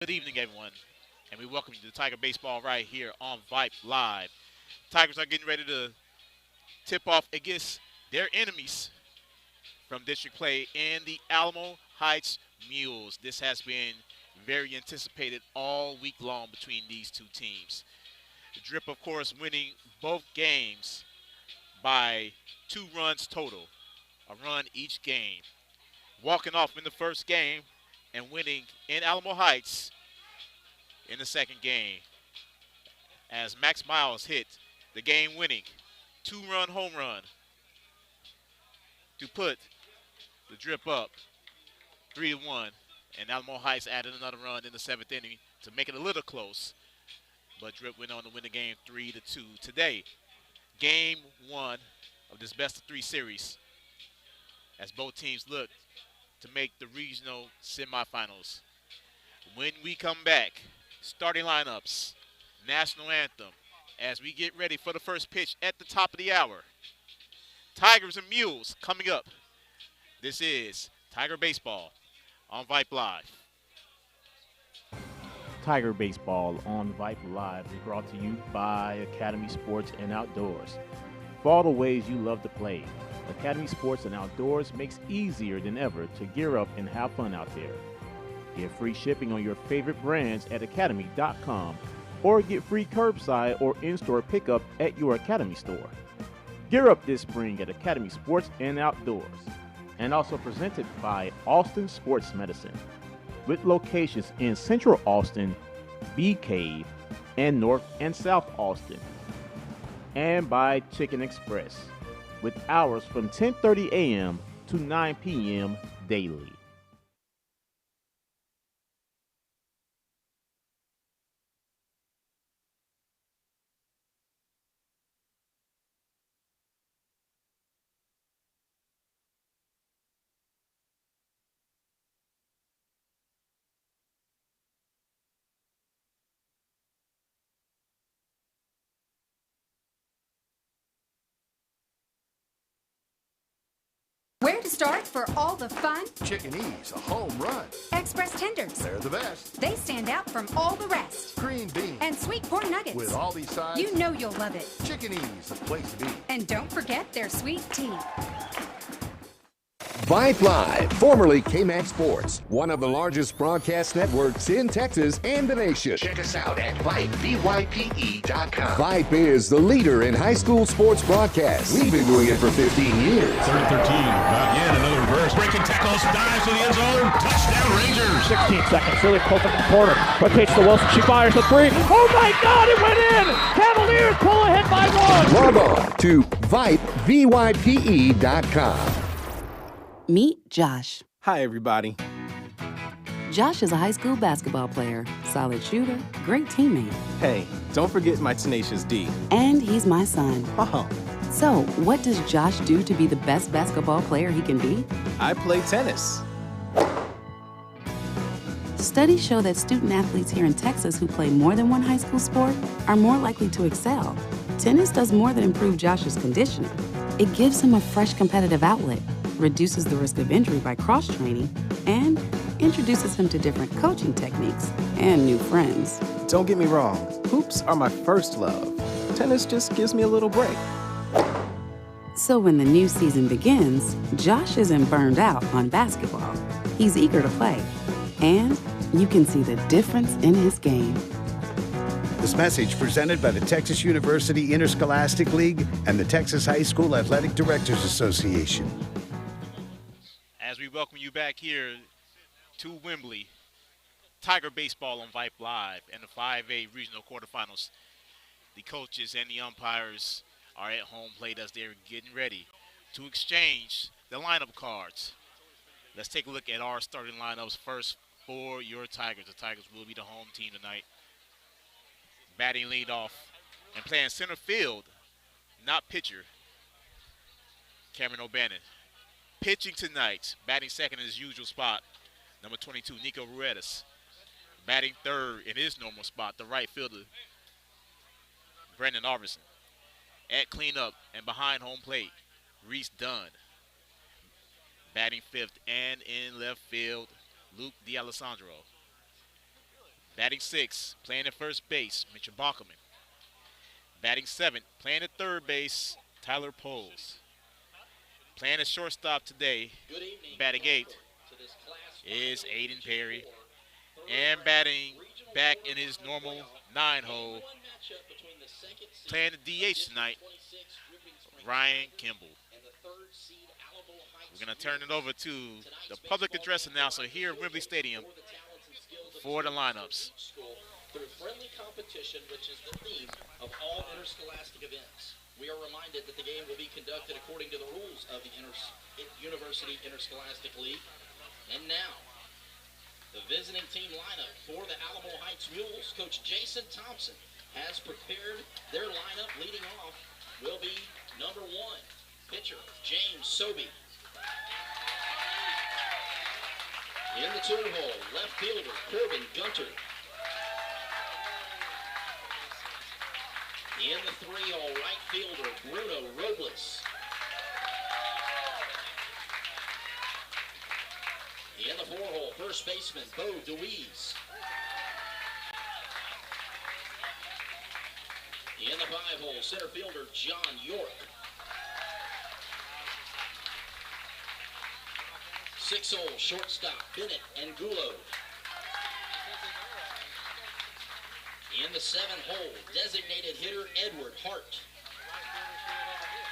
Good evening, everyone, and we welcome you to Tiger Baseball right here on Vype Live. Tigers are getting ready to tip off against their enemies from district play in the Alamo Heights Mules. This has been very anticipated all week long between these two teams. The Drip, of course, winning both games by 2 runs total, a run each game. Walking off in the first game and winning in Alamo Heights in the second game, as Max Miles hit the game-winning 2-run home run to put the Drip up 3-1. And Alamo Heights added another run in the seventh inning to make it a little close. But Drip went on to win the game 3-2. Today, game one of this best-of-3 series, as both teams look to make the regional semifinals. When we come back, starting lineups, national anthem, as we get ready for the first pitch at the top of the hour. Tigers and Mules coming up. This is Tiger Baseball on Vype Live. Tiger Baseball on Vype Live is brought to you by Academy Sports and Outdoors. For all the ways you love to play, Academy Sports and Outdoors makes easier than ever to gear up and have fun out there. Get free shipping on your favorite brands at academy.com or get free curbside or in-store pickup at your Academy store. Gear up this spring at Academy Sports and Outdoors. And also presented by Austin Sports Medicine, with locations in Central Austin, Bee Cave, and North and South Austin. And by Chicken Express, with hours from 10:30 a.m. to 9 p.m. daily. Where to start for all the fun? Chickenese, a home run. Express tenders. They're the best. They stand out from all the rest. Green beans. And sweet corn nuggets. With all these sides. You know you'll love it. Chickenese, the place to be. And don't forget their sweet tea. Vype Live, formerly KMAX Sports, one of the largest broadcast networks in Texas and the nation. Check us out at Vype, VYPE.com. Vype is the leader in high school sports broadcasts. We've been doing it for 15 years. Third and 13, not yet, another reverse. Breaking tackles, dives to the end zone, touchdown Rangers. 16 seconds, really close up the corner. Quick pitch to Wilson, she fires the three. Oh my God, it went in! Cavaliers pull ahead by one! Log on to Vype, VYPE.com. Meet Josh. Hi, everybody. Josh is a high school basketball player, solid shooter, great teammate. Hey, don't forget my tenacious D. And he's my son. Oh, So, what does Josh do to be the best basketball player he can be? I play tennis. Studies show that student athletes here in Texas who play more than one high school sport are more likely to excel. Tennis does more than improve Josh's conditioning. It gives him a fresh competitive outlet, reduces the risk of injury by cross-training, and introduces him to different coaching techniques and new friends. Don't get me wrong, hoops are my first love. Tennis just gives me a little break. So when the new season begins, Josh isn't burned out on basketball. He's eager to play, and you can see the difference in his game. This message presented by the Texas University Interscholastic League and the Texas High School Athletic Directors Association. As we welcome you back here to Wembley, Tiger Baseball on Vype Live and the 5A regional quarterfinals. The coaches and the umpires are at home plate as they're getting ready to exchange the lineup cards. Let's take a look at our starting lineups first for your Tigers. The Tigers will be the home team tonight. Batting leadoff and playing center field, not pitcher, Cameron O'Bannon. Pitching tonight, batting second in his usual spot, number 22, Nico Ruedas. Batting third in his normal spot, the right fielder, Brandon Arvison. At cleanup and behind home plate, Reese Dunn. Batting fifth and in left field, Luke D'Alessandro. Batting 6, playing at first base, Mitchell Bachman. Batting 7, playing at third base, Tyler Poles. Playing at shortstop today, batting 8, is Aiden Perry. And batting back in his normal 9-hole, playing the DH tonight, Ryan Kimball. We're going to turn it over to the public address announcer here at Wembley Stadium for the lineups. Through friendly competition, which is the theme of all interscholastic events. We are reminded that the game will be conducted according to the rules of the University Interscholastic League. And now, the visiting team lineup for the Alamo Heights Mules. Coach Jason Thompson has prepared their lineup. Leading off will be number 1, pitcher James Sobey. In the 2-hole, left fielder Corbin Gunter. In the 3-hole, right fielder Bruno Robles. In the 4-hole, first baseman Bo DeWeese. In the 5-hole, center fielder John York. 6-hole, shortstop Bennett Angulo. In the 7-hole, designated hitter Edward Hart.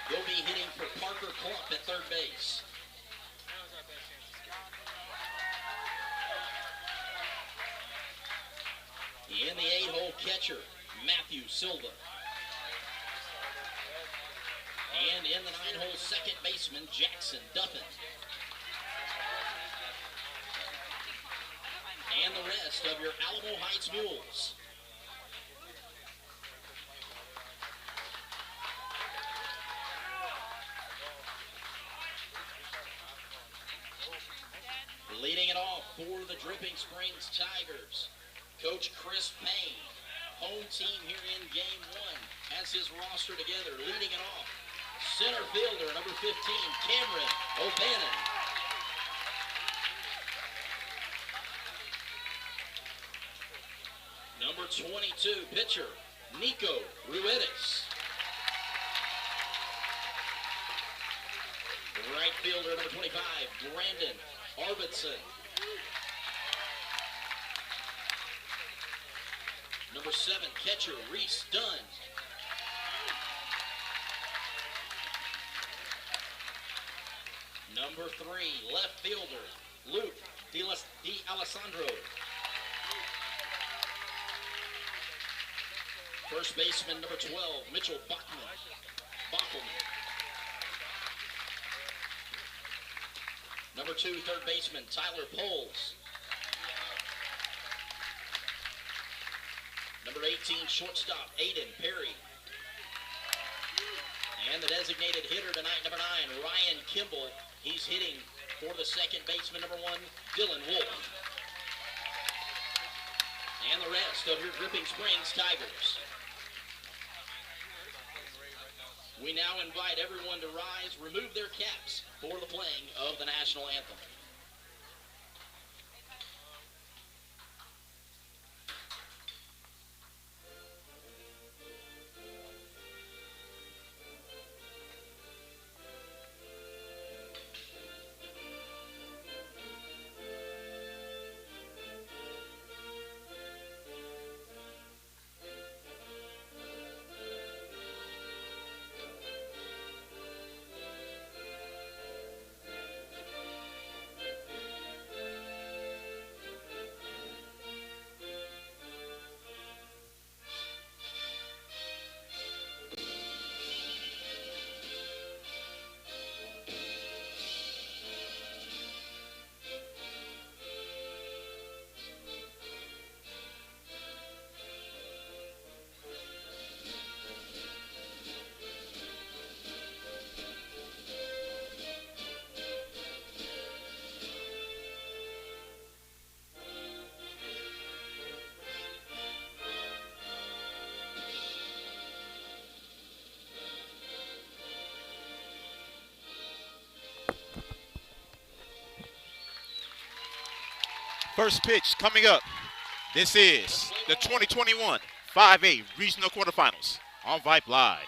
He'll be hitting for Parker Klump at third base. In the 8-hole, catcher Matthew Silva. And in the 9-hole, second baseman Jackson Duffin. And the rest of your Alamo Heights Mules. Leading it off for the Dripping Springs Tigers, Coach Chris Payne. Home team here in Game 1 has his roster together. Leading it off, center fielder, number 15, Cameron O'Bannon. Number 22, pitcher, Nico Ruedes. Right fielder, number 25, Brandon Arvidsson. Number 7, catcher, Reese Dunn. Number 3, left fielder, Luke D'Alessandro. First baseman, number 12, Mitchell Bachman. Number 2, third baseman, Tyler Poles. Number 18, shortstop, Aiden Perry. And the designated hitter tonight, number 9, Ryan Kimball. He's hitting for the second baseman, number 1, Dylan Wolf. And the rest of your Dripping Springs Tigers. We now invite everyone to rise, remove their caps for the playing of the national anthem. First pitch coming up. This is the 2021 5A Regional Quarterfinals on Vype Live.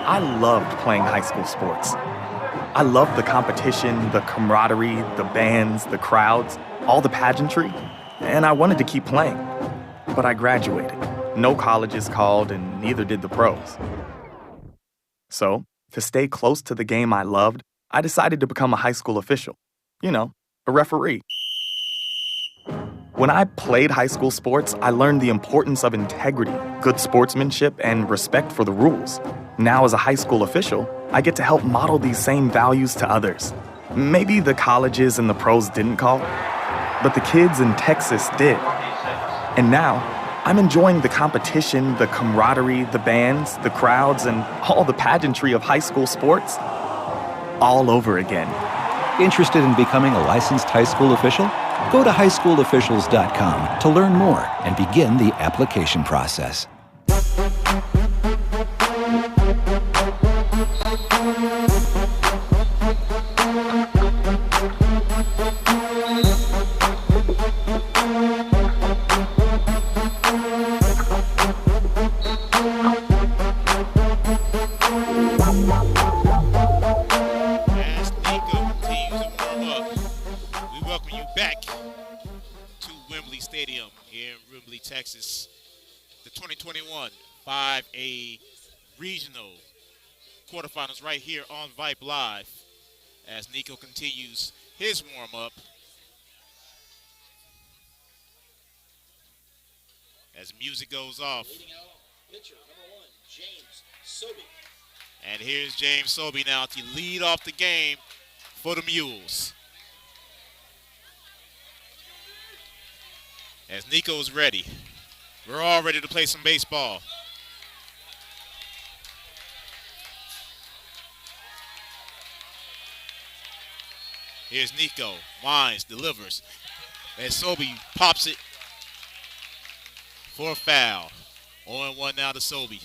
I loved playing high school sports. I loved the competition, the camaraderie, the bands, the crowds, all the pageantry, and I wanted to keep playing. But I graduated. No colleges called, and neither did the pros. So, to stay close to the game I loved, I decided to become a high school official. You know, a referee. When I played high school sports, I learned the importance of integrity, good sportsmanship, and respect for the rules. Now, as a high school official, I get to help model these same values to others. Maybe the colleges and the pros didn't call, but the kids in Texas did. And now, I'm enjoying the competition, the camaraderie, the bands, the crowds, and all the pageantry of high school sports all over again. Interested in becoming a licensed high school official? Go to highschoolofficials.com to learn more and begin the application process. Texas, the 2021 5A Regional Quarterfinals right here on Vype Live as Nico continues his warm-up. As music goes off. Pitcher number 1, James Sobey. And here's James Sobey now to lead off the game for the Mules. As Nico's ready. We're all ready to play some baseball. Here's Nico. Winds, delivers. And Sobey pops it for a foul. 0-1 now to Sobey.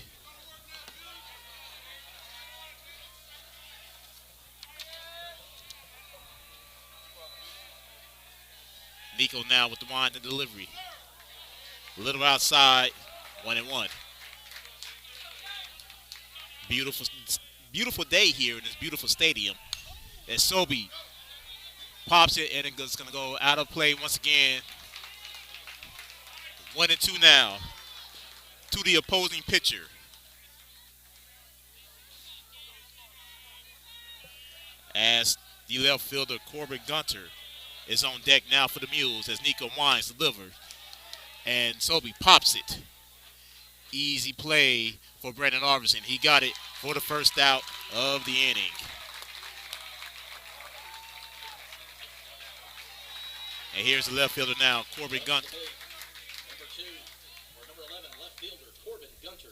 Nico now with the wind and delivery. A little outside, 1-1. Beautiful day here in this beautiful stadium. As Sobey pops it, and it's going to go out of play once again. 1-2 now to the opposing pitcher. As the left fielder, Corbin Gunter, is on deck now for the Mules as Nico winds, delivers. And Sobey pops it. Easy play for Brandon Arvidsson. He got it for the first out of the inning. And here's the left fielder now, Corbin Gunter. Number 2, or number 11, left fielder, Corbin Gunter.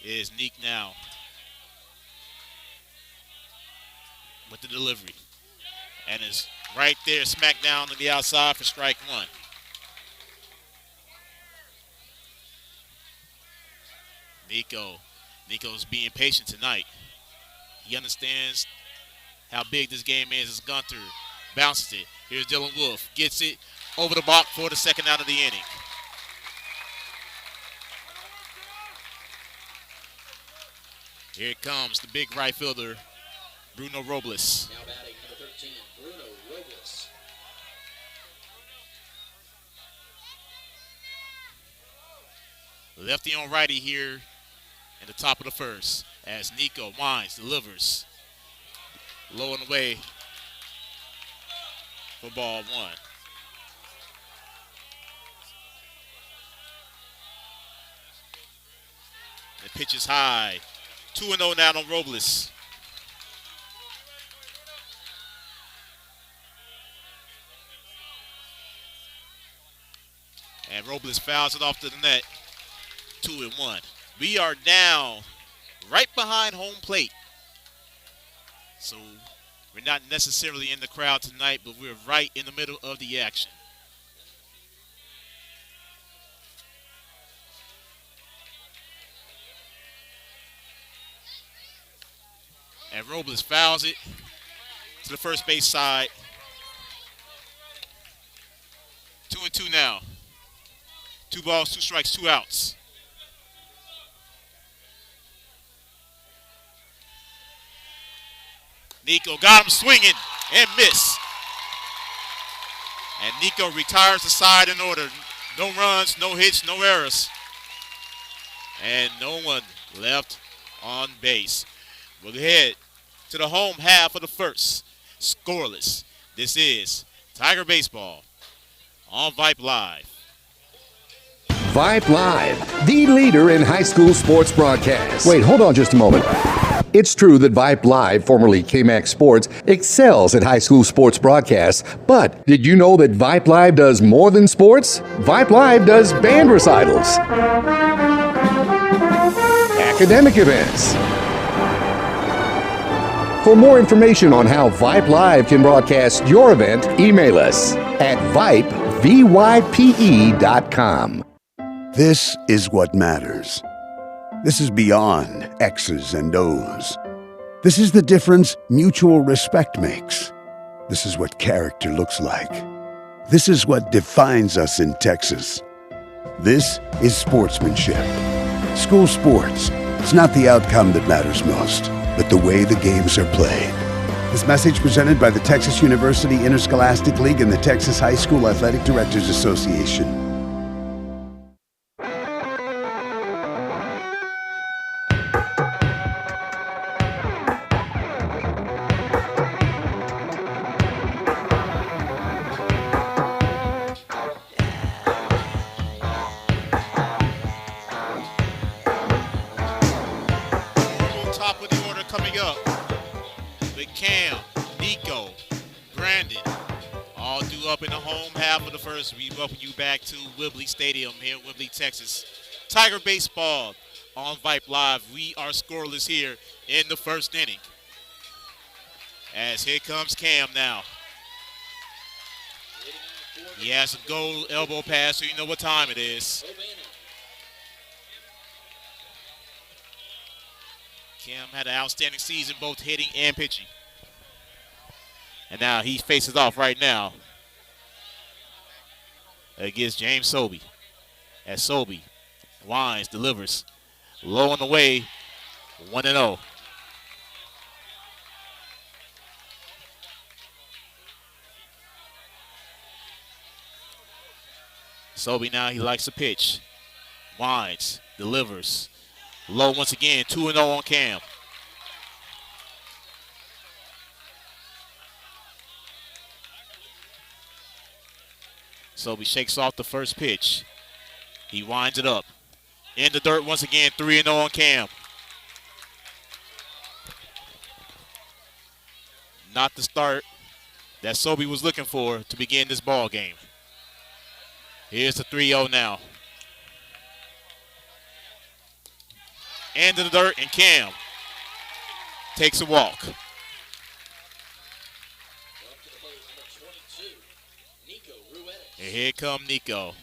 Is Neek now with the delivery. And is right there, smack down on the outside for strike 1. Nico's being patient tonight. He understands how big this game is as Gunter bounces it. Here's Dylan Wolf, gets it over the block for the second out of the inning. Here it comes, the big right fielder, Bruno Robles. Now batting number 13, Bruno Robles. Lefty on righty here in the top of the first as Nico winds, delivers. Low and away for ball 1. The pitch is high. 2-0 now on Robles. And Robles fouls it off to the net. 2-1. We are now right behind home plate. So we're not necessarily in the crowd tonight, but we're right in the middle of the action. And Robles fouls it to the first base side. 2-2 now. 2 balls, 2 strikes, 2 outs. Nico got him swinging and miss. And Nico retires the side in order. No runs, no hits, no errors. And no one left on base. We'll head to the home half of the first. Scoreless. This is Tiger Baseball on Vype Live. Vype Live, the leader in high school sports broadcasts. Wait, hold on just a moment. It's true that Vype Live, formerly KMAX Sports, excels at high school sports broadcasts, but did you know that Vype Live does more than sports? Vype Live does band recitals, academic events. For more information on how Vype Live can broadcast your event, email us at vype.com. This is what matters. This is beyond X's and O's. This is the difference mutual respect makes. This is what character looks like. This is what defines us in Texas. This is sportsmanship. School sports. It's not the outcome that matters most, but the way the games are played. This message presented by the Texas University Interscholastic League and the Texas High School Athletic Directors Association. Top of the order coming up with Cam, Nico, Brandon, all due up in the home half of the first. We welcome you back to Whibley Stadium here in Whibley, Texas. Tiger Baseball on Vype Live. We are scoreless here in the first inning. As here comes Cam now. He has a goal elbow pass, so you know what time it is. Cam had an outstanding season, both hitting and pitching. And now he faces off right now against James Sobey. As Sobey winds, delivers, low on the way, 1-0. Sobey now, he likes to pitch. Winds, delivers. Low once again, 2-0 on Cam. Sobey shakes off the first pitch. He winds it up. In the dirt once again, 3-0 on Cam. Not the start that Sobey was looking for to begin this ball game. Here's the 3-0 now. Into the dirt, and Cam takes a walk. And here comes Nico.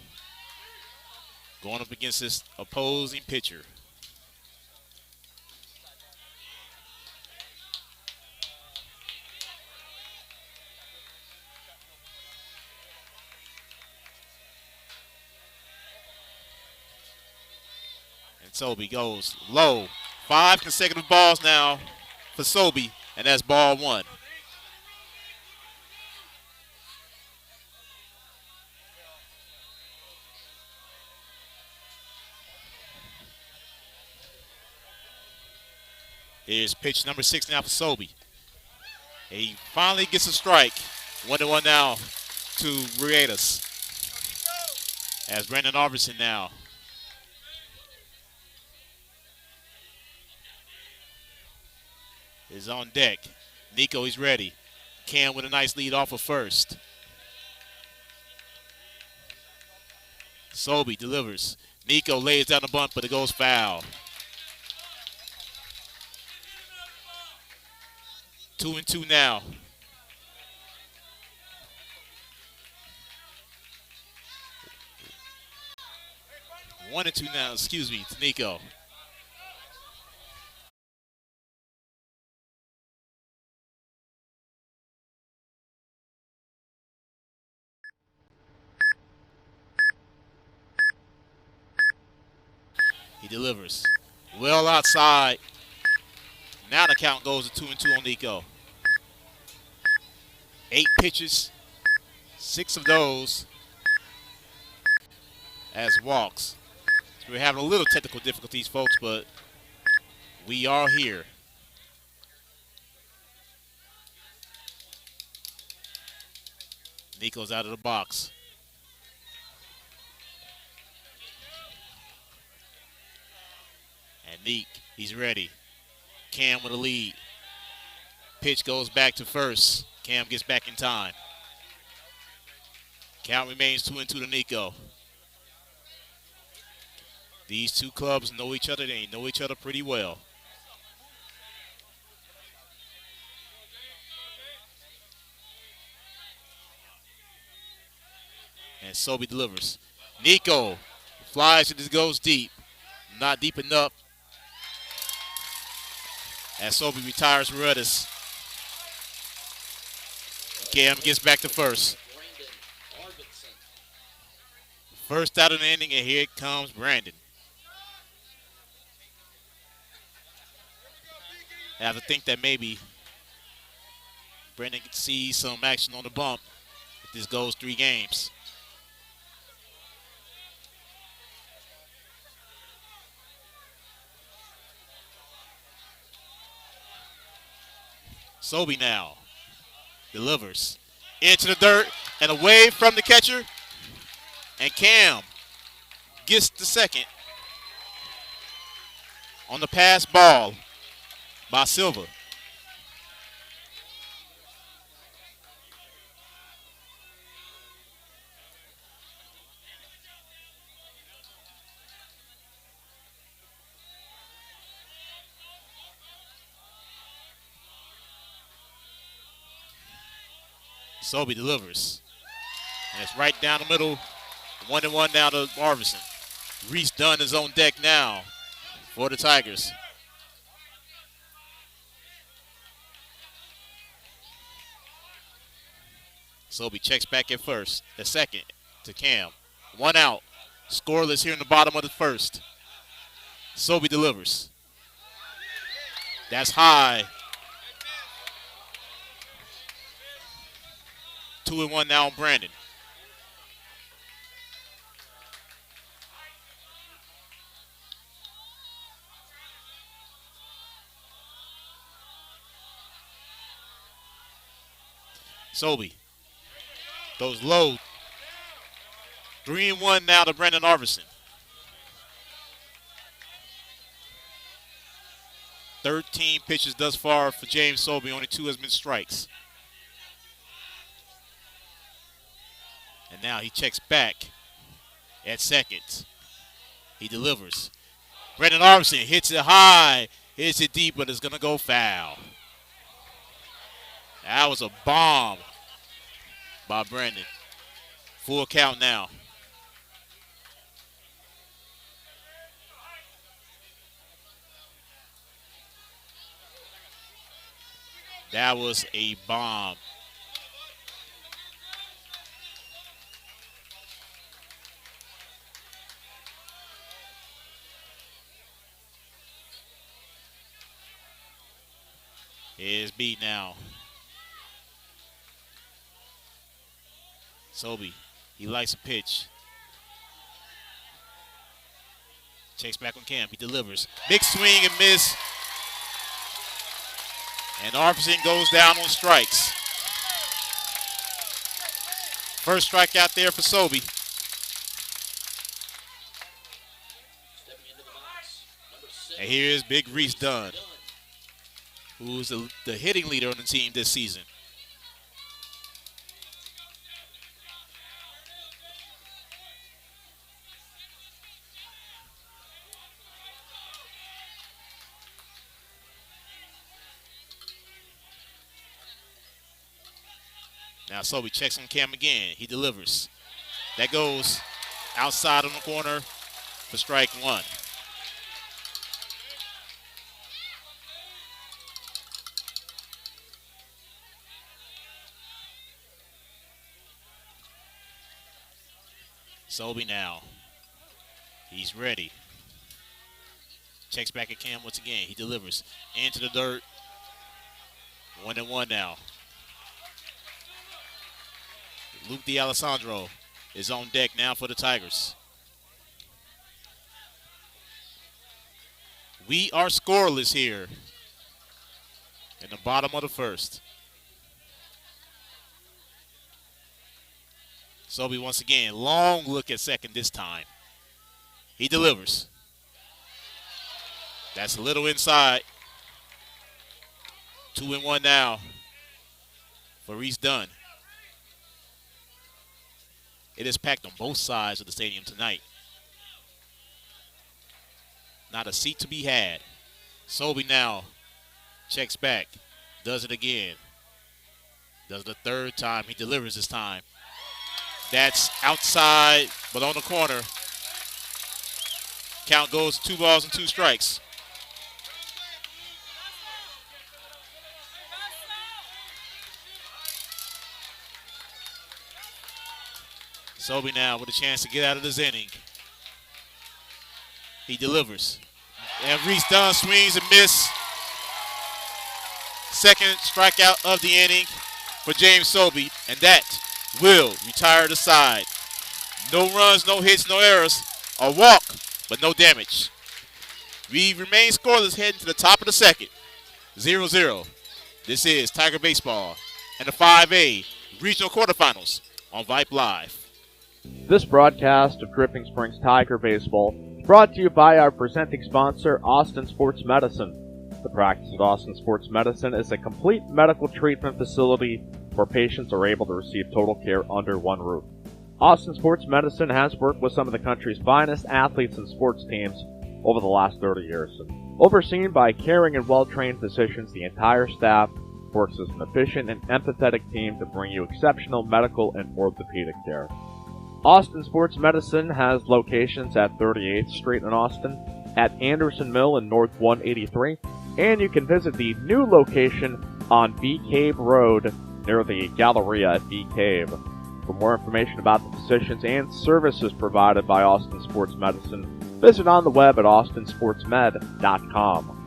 Going up against this opposing pitcher. Sobey goes low. 5 consecutive balls now for Sobey, and that's ball 1. Here's pitch number 6 now for Sobey. He finally gets a strike. 1-1 now to Ruedas. As Brandon Arverson now. Is on deck. Nico is ready. Cam with a nice lead off of first. Sobey delivers. Nico lays down the bunt, but it goes foul. 2-2 now. 1-2 now, excuse me, to Nico. He delivers. Well outside. Now the count goes to 2-2 on Nico. 8 pitches, 6 of those as walks. So we're having a little technical difficulties, folks, but we are here. Nico's out of the box. And Neek, he's ready. Cam with a lead. Pitch goes back to first. Cam gets back in time. Count remains 2-2 to Nico. These two clubs know each other. They know each other pretty well. And Sobey delivers. Nico flies and just goes deep. Not deep enough. As Sobey retires Redis. Cam gets back to first. First out of the inning, and here comes Brandon. I have to think that maybe Brandon can see some action on the bump if this goes 3 games. Sobey now delivers into the dirt and away from the catcher. And Cam gets the second on the pass ball by Silva. Sobey delivers. And it's right down the middle. 1-1 now to Marvison. Reese Dunn is on deck now for the Tigers. Sobey checks back at first. The second to Cam. 1 out. Scoreless here in the bottom of the first. Sobey delivers. That's high. 2-1 now on Brandon. Sobey goes low. 3-1 now to Brandon Arvison. 13 pitches thus far for James Sobey. Only 2 has been strikes. And now he checks back at second. He delivers. Brandon Arvison hits it high, hits it deep, but it's going to go foul. That was a bomb by Brandon. Full count now. That was a bomb. Here's beat now. Sobey, he likes a pitch. Checks back on Cam. He delivers. Big swing and miss. And Arvison goes down on strikes. First strikeout there for Sobey. And here is Big Reese Dunn, who's the hitting leader on the team this season. Now Sobey checks on Cam again. He delivers. That goes outside on the corner for strike 1. Sobey now. He's ready. Checks back at Cam once again. He delivers into the dirt. 1-1 now. Luke D'Alessandro is on deck now for the Tigers. We are scoreless here in the bottom of the first. Sobey once again, long look at second this time. He delivers. That's a little inside. 2-1 now for Reese Dunn. It is packed on both sides of the stadium tonight. Not a seat to be had. Sobey now checks back, does it again. Does it the third time. He delivers this time. That's outside, but on the corner. Count goes 2 balls and 2 strikes. Sobey now with a chance to get out of this inning. He delivers. And Reese Dunn swings and miss. Second strikeout of the inning for James Sobey, and that will retire the side. No runs, no hits, no errors. A walk, but no damage. We remain scoreless heading to the top of the second. 0-0. This is Tiger Baseball and the 5A Regional Quarterfinals on Vype Live. This broadcast of Dripping Springs Tiger Baseball is brought to you by our presenting sponsor, Austin Sports Medicine. The practice of Austin Sports Medicine is a complete medical treatment facility where patients are able to receive total care under one roof. Austin Sports Medicine has worked with some of the country's finest athletes and sports teams over the last 30 years. Overseen by caring and well-trained physicians, the entire staff works as an efficient and empathetic team to bring you exceptional medical and orthopedic care. Austin Sports Medicine has locations at 38th Street in Austin, at Anderson Mill in North 183, and you can visit the new location on Bee Cave Road near the Galleria at Bee Cave. For more information about the physicians and services provided by Austin Sports Medicine, visit on the web at austinsportsmed.com.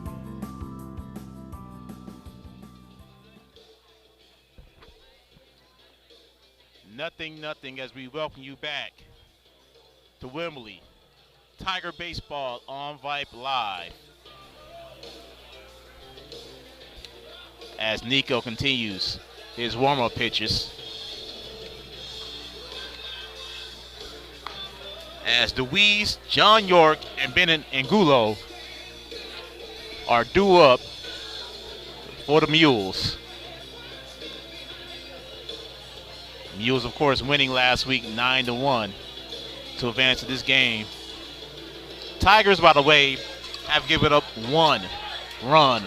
Nothing as we welcome you back to Wembley. Tiger Baseball on Vype Live. As Nico continues his warm-up pitches. As DeWeese, John York, and Bennett Angulo are due up for the Mules. Mules, of course, winning last week 9-1 to advance to this game. Tigers, by the way, have given up 1 run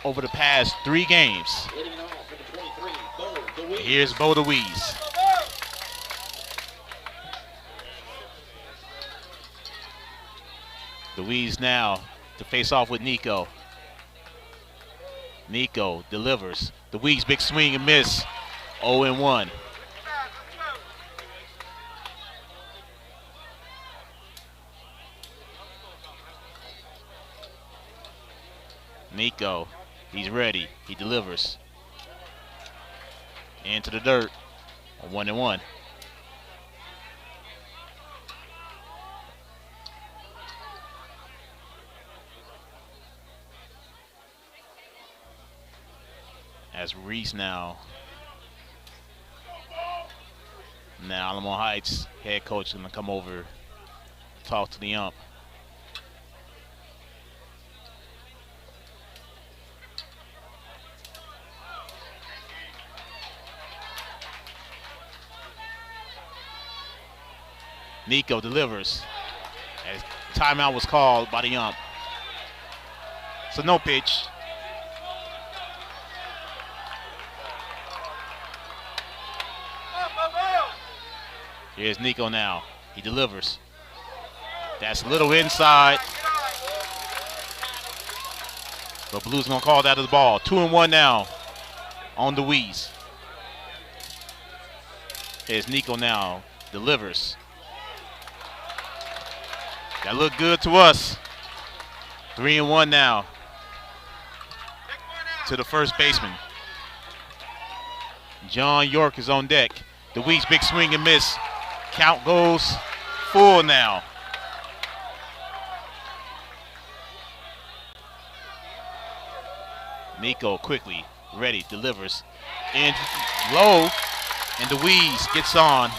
over the past 3 games. Here's Bo DeWeese. DeWeese now to face off with Nico. Nico delivers. DeWeese, big swing and miss. 0-1. Nico, he's ready. He delivers. Into the dirt. 1-1. As Reese now Alamo Heights head coach is going to come over, talk to the ump. Nico delivers. As timeout was called by the ump. So no pitch. Here's Nico now. He delivers. That's a little inside. But Blue's going to call that as the ball. 2-1 now on DeWeese. Here's Nico now. Delivers. That looked good to us. 3-1 now to the first baseman. John York is on deck. The Weeks big swing and miss. Count goes full now. Nico quickly, ready, delivers. In low, and DeWeese gets on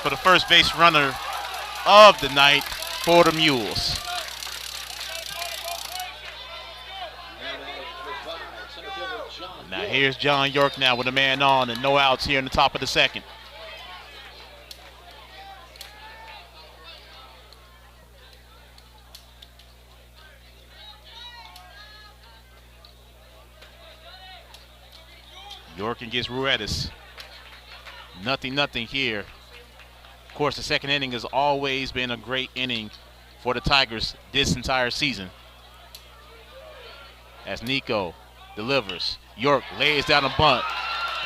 for the first base runner of the night for the Mules. Now here's John York now with a man on and no outs here in the top of the second. York gets Ruedas. Nothing here. Of course, the second inning has always been a great inning for the Tigers this entire season. As Nico delivers. York lays down a bunt.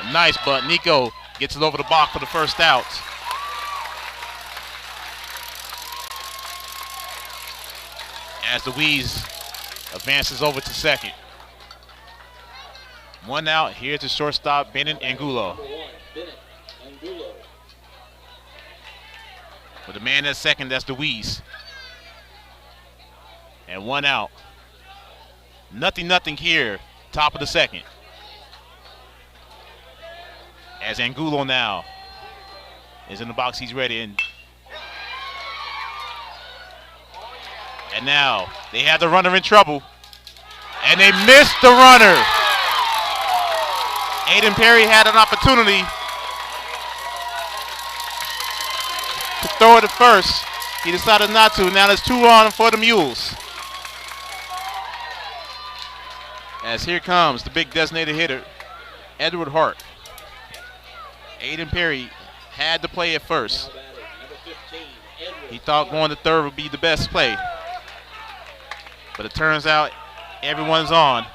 A nice bunt. Nico gets it over the box for the first out. As DeWeese advances over to second. 1 out. Here's the shortstop, Bennett Angulo. With the man at second, that's DeWeese. And 1 out. Nothing here. Top of the second. As Angulo now is in the box, he's ready. And now they have the runner in trouble. And they missed the runner. Aiden Perry had an opportunity to throw it at first. He decided not to. Now there's 2 on for the Mules. As here comes the big designated hitter, Edward Hart. Aiden Perry had to play it first. He thought going to third would be the best play. But it turns out everyone's on.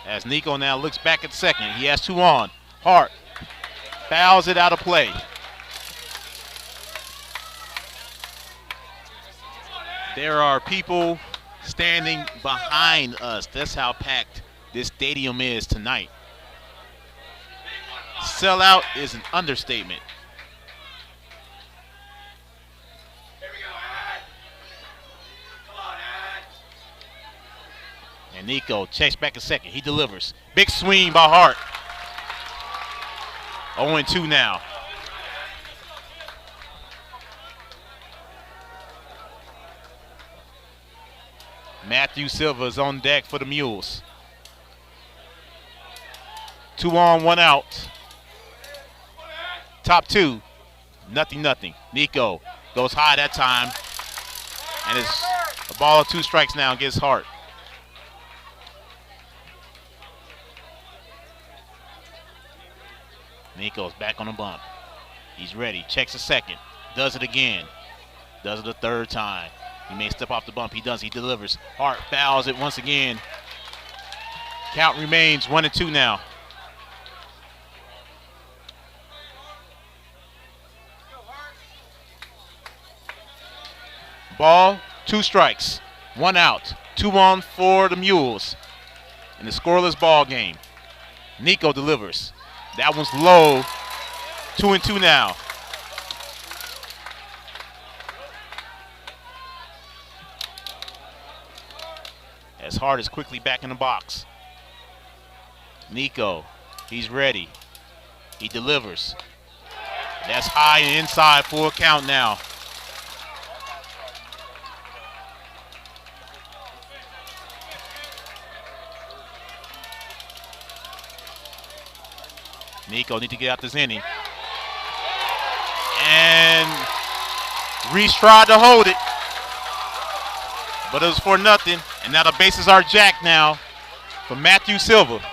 As Nico now looks back at second, he has 2 on. Hart fouls it out of play. There are people standing behind us. That's how packed this stadium is tonight. Sellout is an understatement. And Nico checks back a second. He delivers. Big swing by Hart. 0-2 now. Matthew Silva is on deck for the Mules. 2 on, 1 out. Top 2. Nothing. Nico goes high that time. And it's a ball of 2 strikes now against Hart. Nico's back on the bump. He's ready. Checks a second. Does it again. Does it a third time. He may step off the bump. He does. He delivers. Hart fouls it once again. Count remains 1-2 now. Ball, 2 strikes. 1 out. 2 on for the Mules in the scoreless ball game. Nico delivers. That one's low. 2-2 now. As Hart is quickly back in the box. Nico, he's ready. He delivers. That's high and inside, full count now. Nico need to get out this inning. And Reese tried to hold it, but it was for nothing. And now the bases are jacked now for Matthew Silva. Now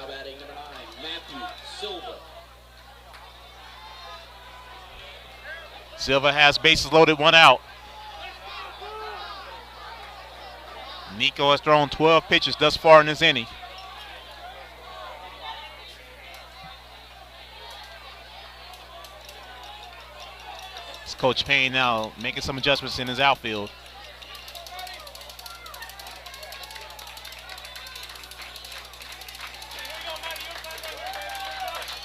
batting number 9, Matthew Silva. Silva has bases loaded, 1 out. Nico has thrown 12 pitches thus far in this inning. It's Coach Payne now making some adjustments in his outfield.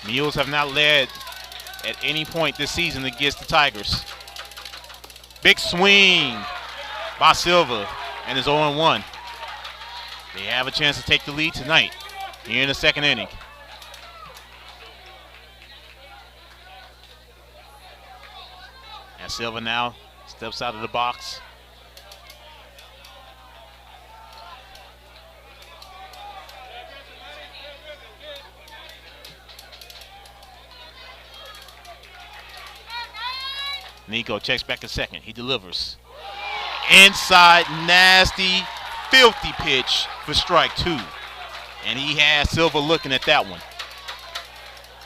Mules have not led at any point this season against the Tigers. Big swing by Silva and is 0-1. They have a chance to take the lead tonight here in the second inning. And Silva now steps out of the box. Nico checks back a second. He delivers. Inside, nasty, filthy pitch for strike 2. And he has Silva looking at that one.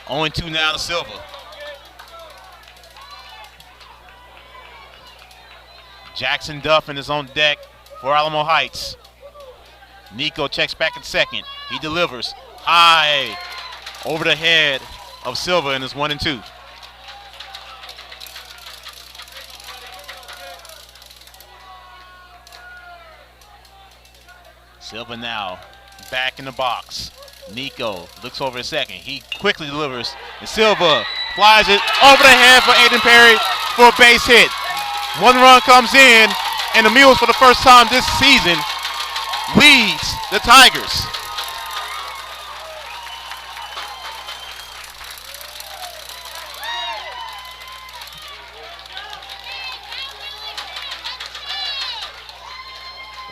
0-2 now to Silva. Jackson Duffin is on deck for Alamo Heights. Nico checks back at second. He delivers high over the head of Silva and is 1-2. Silva now back in the box. Nico looks over a second. He quickly delivers. And Silva flies it over the head for Aiden Perry for a base hit. One run comes in, and the Mules for the first time this season leads the Tigers.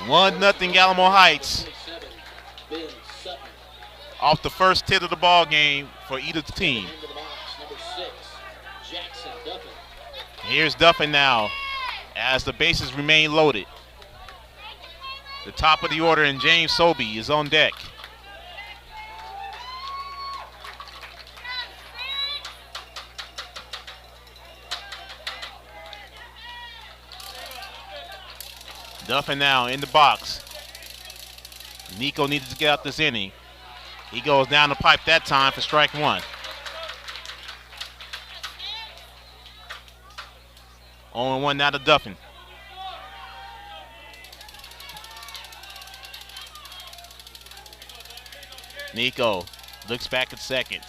One nothing Alamo Heights off the first hit of the ball game for either team. Here's Duffin now as the bases remain loaded. The top of the order and James Sobey is on deck. Duffin now in the box. Nico needed to get out this inning. He goes down the pipe that time for strike 1. 0-1 now to Duffin. Nico looks back at second.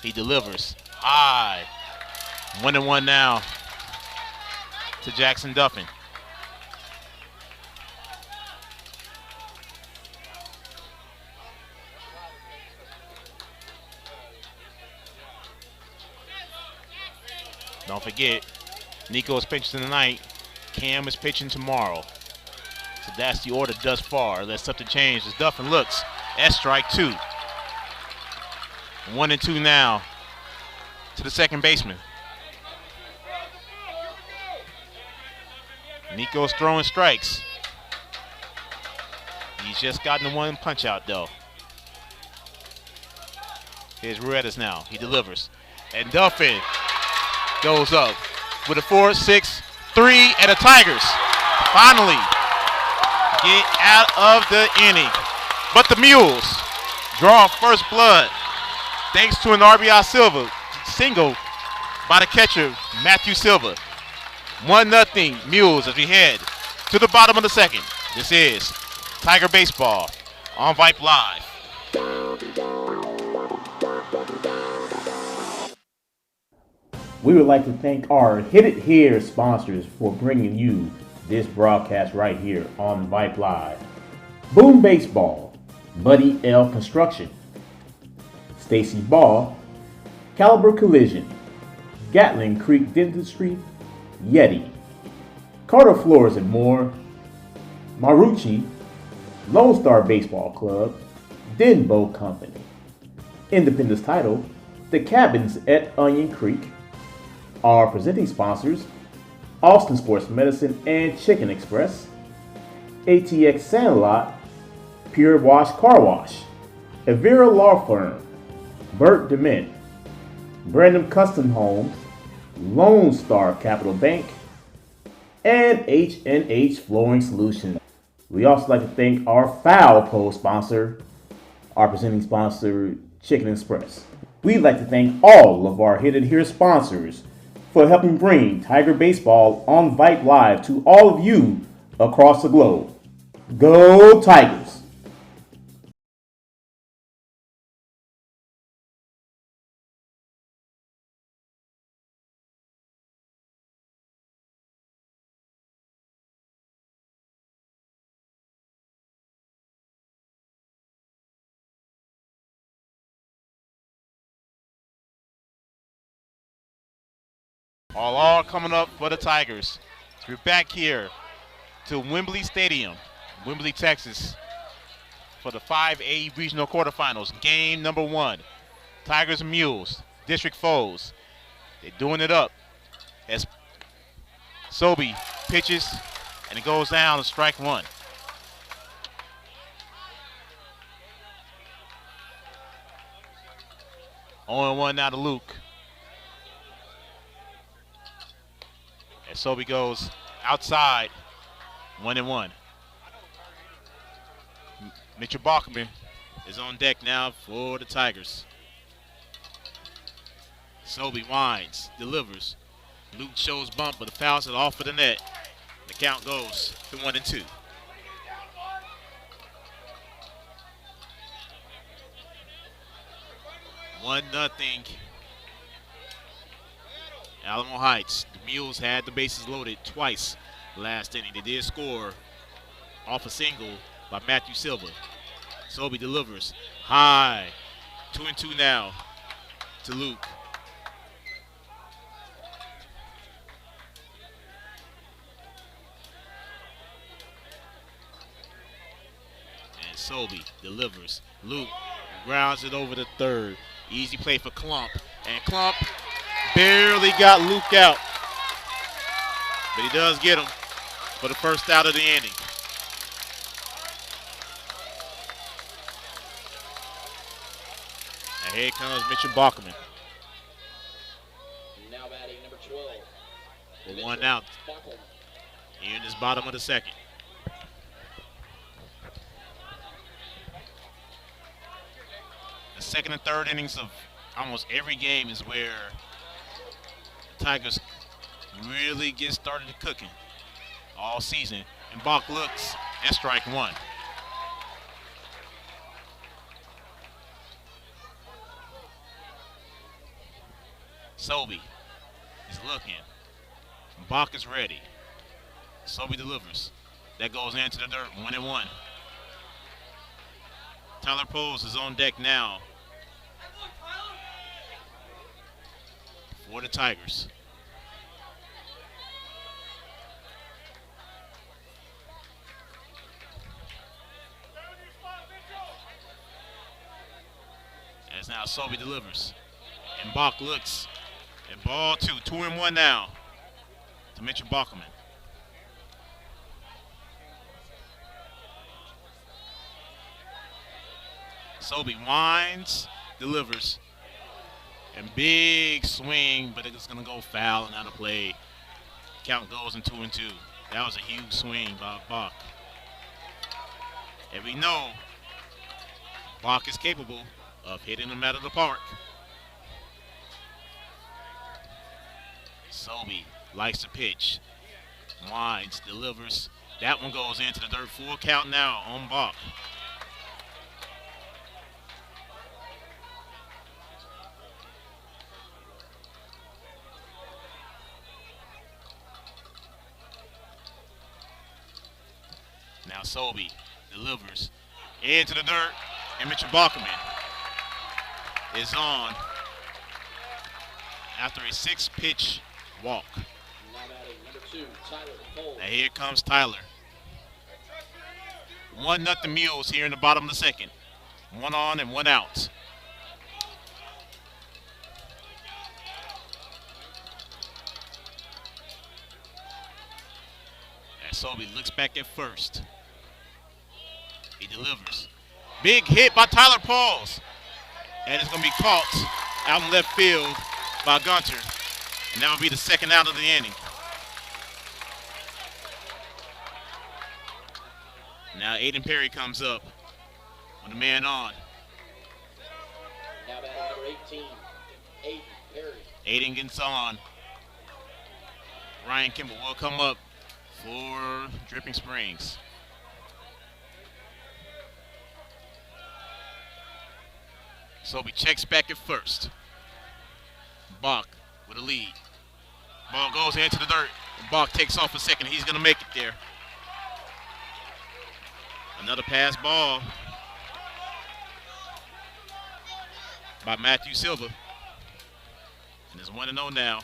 He delivers high. 1-1 now to Jackson Duffin. Don't forget, Nico is pitching tonight. Cam is pitching tomorrow. So that's the order thus far. Unless something changes. As Duffin looks at strike 2. 1-2 now to the second baseman. Nico's throwing strikes. He's just gotten the one punch out though. Here's Ruedas now. He delivers. And Duffin goes up with a 4-6-3, and the Tigers finally get out of the inning. But the Mules draw first blood thanks to an RBI single by the catcher, Matthew Silva. 1-0 Mules as we head to the bottom of the second. This is Tiger Baseball on Vype Live. We would like to thank our Hit It Here sponsors for bringing you this broadcast right here on Vype Live. Boom Baseball, Buddy L Construction, Stacy Ball, Caliber Collision, Gatling Creek Dentistry, Yeti, Carter Floors and More, Marucci, Lone Star Baseball Club, Denbo Company, Independence Title, The Cabins at Onion Creek. Our presenting sponsors, Austin Sports Medicine and Chicken Express, ATX Sandlot, Pure Wash Car Wash, Avera Law Firm, Burt DeMint, Brandon Custom Homes, Lone Star Capital Bank, and H&H Flooring Solutions. We also like to thank our foul pole sponsor, our presenting sponsor, Chicken Express. We'd like to thank all of our Hit It Here sponsors for helping bring Tiger Baseball on Vype Live to all of you across the globe. Go Tigers! All coming up for the Tigers. We're back here to Wembley Stadium, Wembley, Texas, for the 5A Regional Quarterfinals. Game number 1. Tigers and Mules, district foes. They're doing it up as Sobey pitches, and it goes down to strike 1. On 1 now to Luke. As Sobey goes outside, 1-1. Mitchell Bachman is on deck now for the Tigers. Sobey winds, delivers. Luke shows bump, but the fouls it off of the net. The count goes to 1-2. One nothing. Alamo Heights. The Mules had the bases loaded twice last inning. They did score off a single by Matthew Silva. Sobey delivers high. 2-2 now to Luke. And Sobey delivers. Luke grounds it over to third. Easy play for Klump. And Klump barely got Luke out. But he does get him for the first out of the inning. And here comes Mitchell Bachman. Now batting number 12. For 1 out. Here in this bottom of the second. The second and third innings of almost every game is where the Tigers really get started cooking all season. And Bach looks at strike 1. Sobey is looking. Bach is ready. Sobey delivers. That goes into the dirt. 1-1. Tyler Poles is on deck now for the Tigers. As now Sobey delivers. And Bach looks. And ball 2. 2-1 now to Mitchell Bachman. Sobey winds, delivers. And big swing, but it's going to go foul and out of play. Count goes in 2-2. That was a huge swing by Bach. And we know Bach is capable of hitting them out of the park. Sobey likes to pitch. Winds, delivers. That one goes into the dirt. Full count now on Bach. Now Sobey delivers into the dirt, and Mitchell Bachman is on after a 6-pitch walk. Now batting number 2, Tyler Cole. Now here comes Tyler. 1-0 Mules here in the bottom of the second. 1 on and 1 out. And Sobey looks back at first. He delivers. Big hit by Tyler Pauls. And it's going to be caught out in left field by Gunter. And that will be the second out of the inning. Now Aiden Perry comes up with a man on. Now batting number 18, Aiden Perry. Aiden gets on. Ryan Kimball will come up for Dripping Springs. So he checks back at first. Bach with a lead. Ball goes into the dirt. Bach takes off a second. He's going to make it there. Another pass ball by Matthew Silva. And it's 1-0 now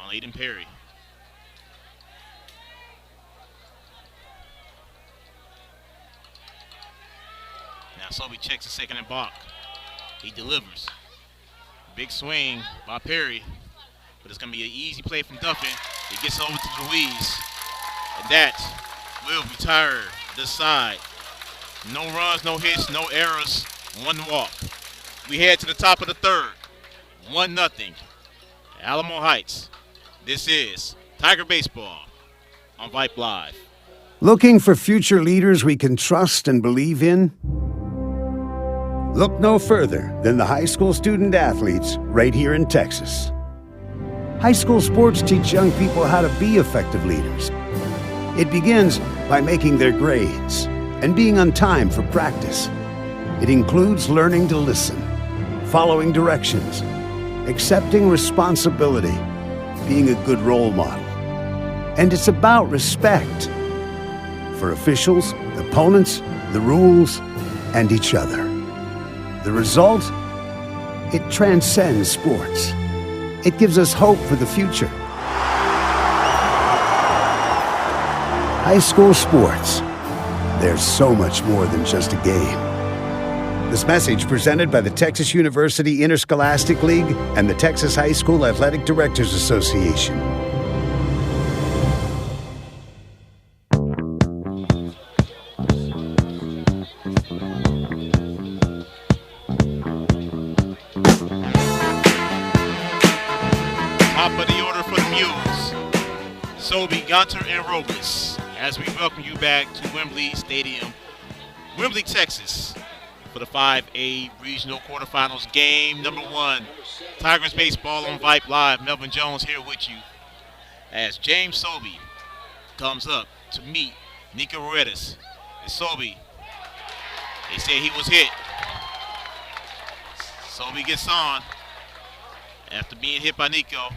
on Aiden Perry. Now Sobey checks a second and Bach. He delivers. Big swing by Perry, but it's going to be an easy play from Duffin. He gets over to Louise, and that will retire this side. No runs, no hits, no errors, one walk. We head to the top of the third. 1-0. Alamo Heights. This is Tiger Baseball on Vype Live. Looking for future leaders we can trust and believe in? Look no further than the high school student athletes right here in Texas. High school sports teach young people how to be effective leaders. It begins by making their grades and being on time for practice. It includes learning to listen, following directions, accepting responsibility, being a good role model. And it's about respect for officials, opponents, the rules, and each other. The result? It transcends sports. It gives us hope for the future. High school sports. There's so much more than just a game. This message presented by the Texas University Interscholastic League and the Texas High School Athletic Directors Association. Top of the order for the Mules. Sobey, Gunter, and Robles. As we welcome you back to Wembley Stadium, Wembley, Texas, for the 5A Regional Quarterfinals game number 1. Tigers baseball on Vype Live. Melvin Jones here with you as James Sobey comes up to meet Nico Ruedas. And Sobey, they say he was hit. Sobey gets on after being hit by Nico.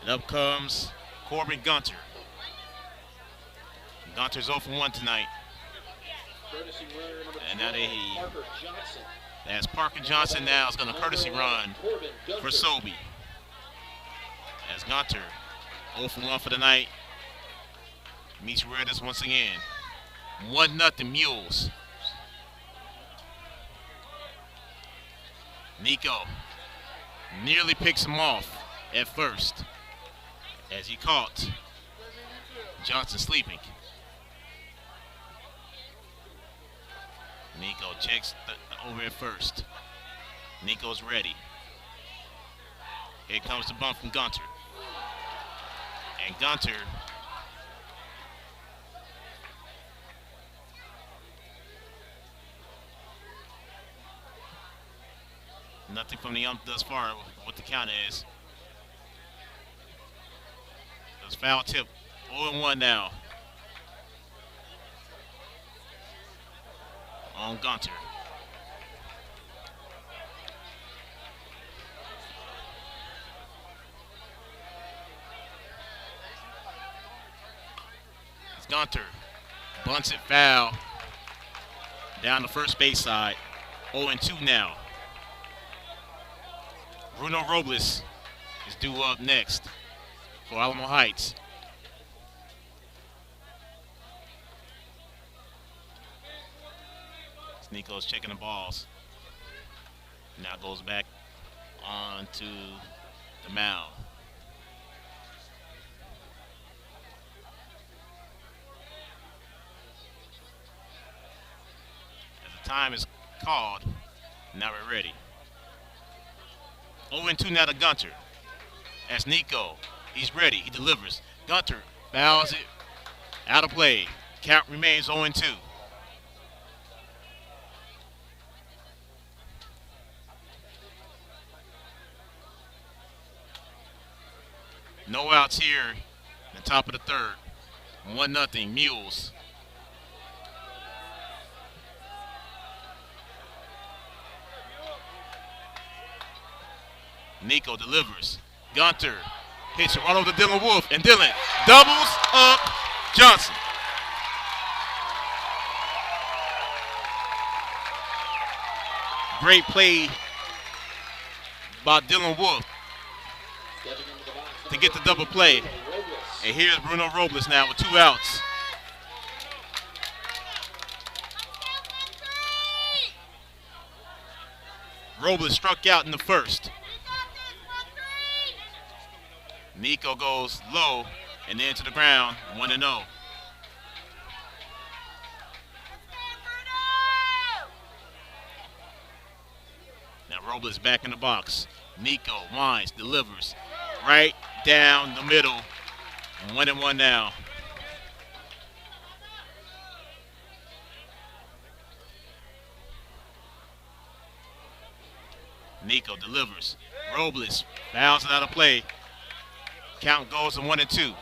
And up comes Corbin Gunter. Gunter's 0 for 1 tonight. And now that's Parker Johnson now is going to courtesy run for Sobey. As Gunter 0 for 1 for the night. Meets Ruedas once again. 1-0 Mules. Nico nearly picks him off at first as he caught Johnson sleeping. Nico checks over at first. Nico's ready. Here comes the bump from Gunter. And Gunter nothing from the ump thus far, what the count is. It's foul tip, 0-1 now on Gunter. It's Gunter, bunts it foul down the first base side, 0-2 now. Bruno Robles is due up next for Alamo Heights. Nico's checking the balls. Now goes back on to the mound. As the time is called, now we're ready. 0-2 now to Gunter. As Nico, he's ready. He delivers. Gunter fouls it. Out of play. Count remains 0-2. No outs here in the top of the third. 1-0 Mules. Nico delivers. Gunter hits a run over to Dylan Wolf, and Dylan doubles up Johnson. Great play by Dylan Wolf to get the double play. And here's Bruno Robles now with 2 outs. Robles struck out in the first. Nico goes low and then to the ground, 1-0. Now Robles back in the box. Nico winds, delivers right down the middle. 1-1 now. Nico delivers. Robles fouls it out of play. Count goes to 1-2.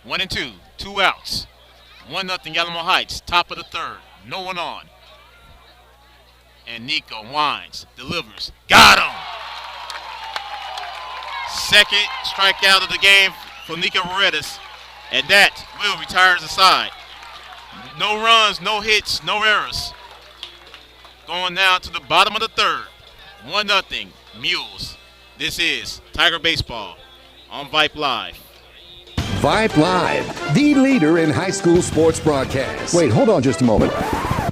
One and two, 2 outs. 1-0 Alamo Heights, top of the third. No one on. And Nico winds, delivers, got him! Second strikeout of the game for Nico Moretas, and that will retires the side. No runs, no hits, no errors. Going now to the bottom of the third. 1-0 Mules. This is Tiger Baseball on Vype Live. Vype Live, the leader in high school sports broadcasts. Wait, hold on just a moment.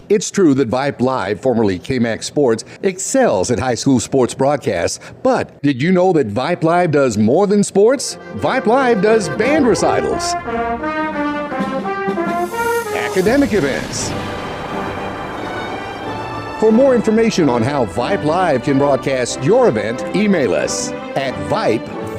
It's true that Vype Live, formerly KMAX Sports, excels at high school sports broadcasts, but did you know that Vype Live does more than sports? Vype Live does band recitals, academic events. For more information on how Vype Live can broadcast your event, email us at vype.com.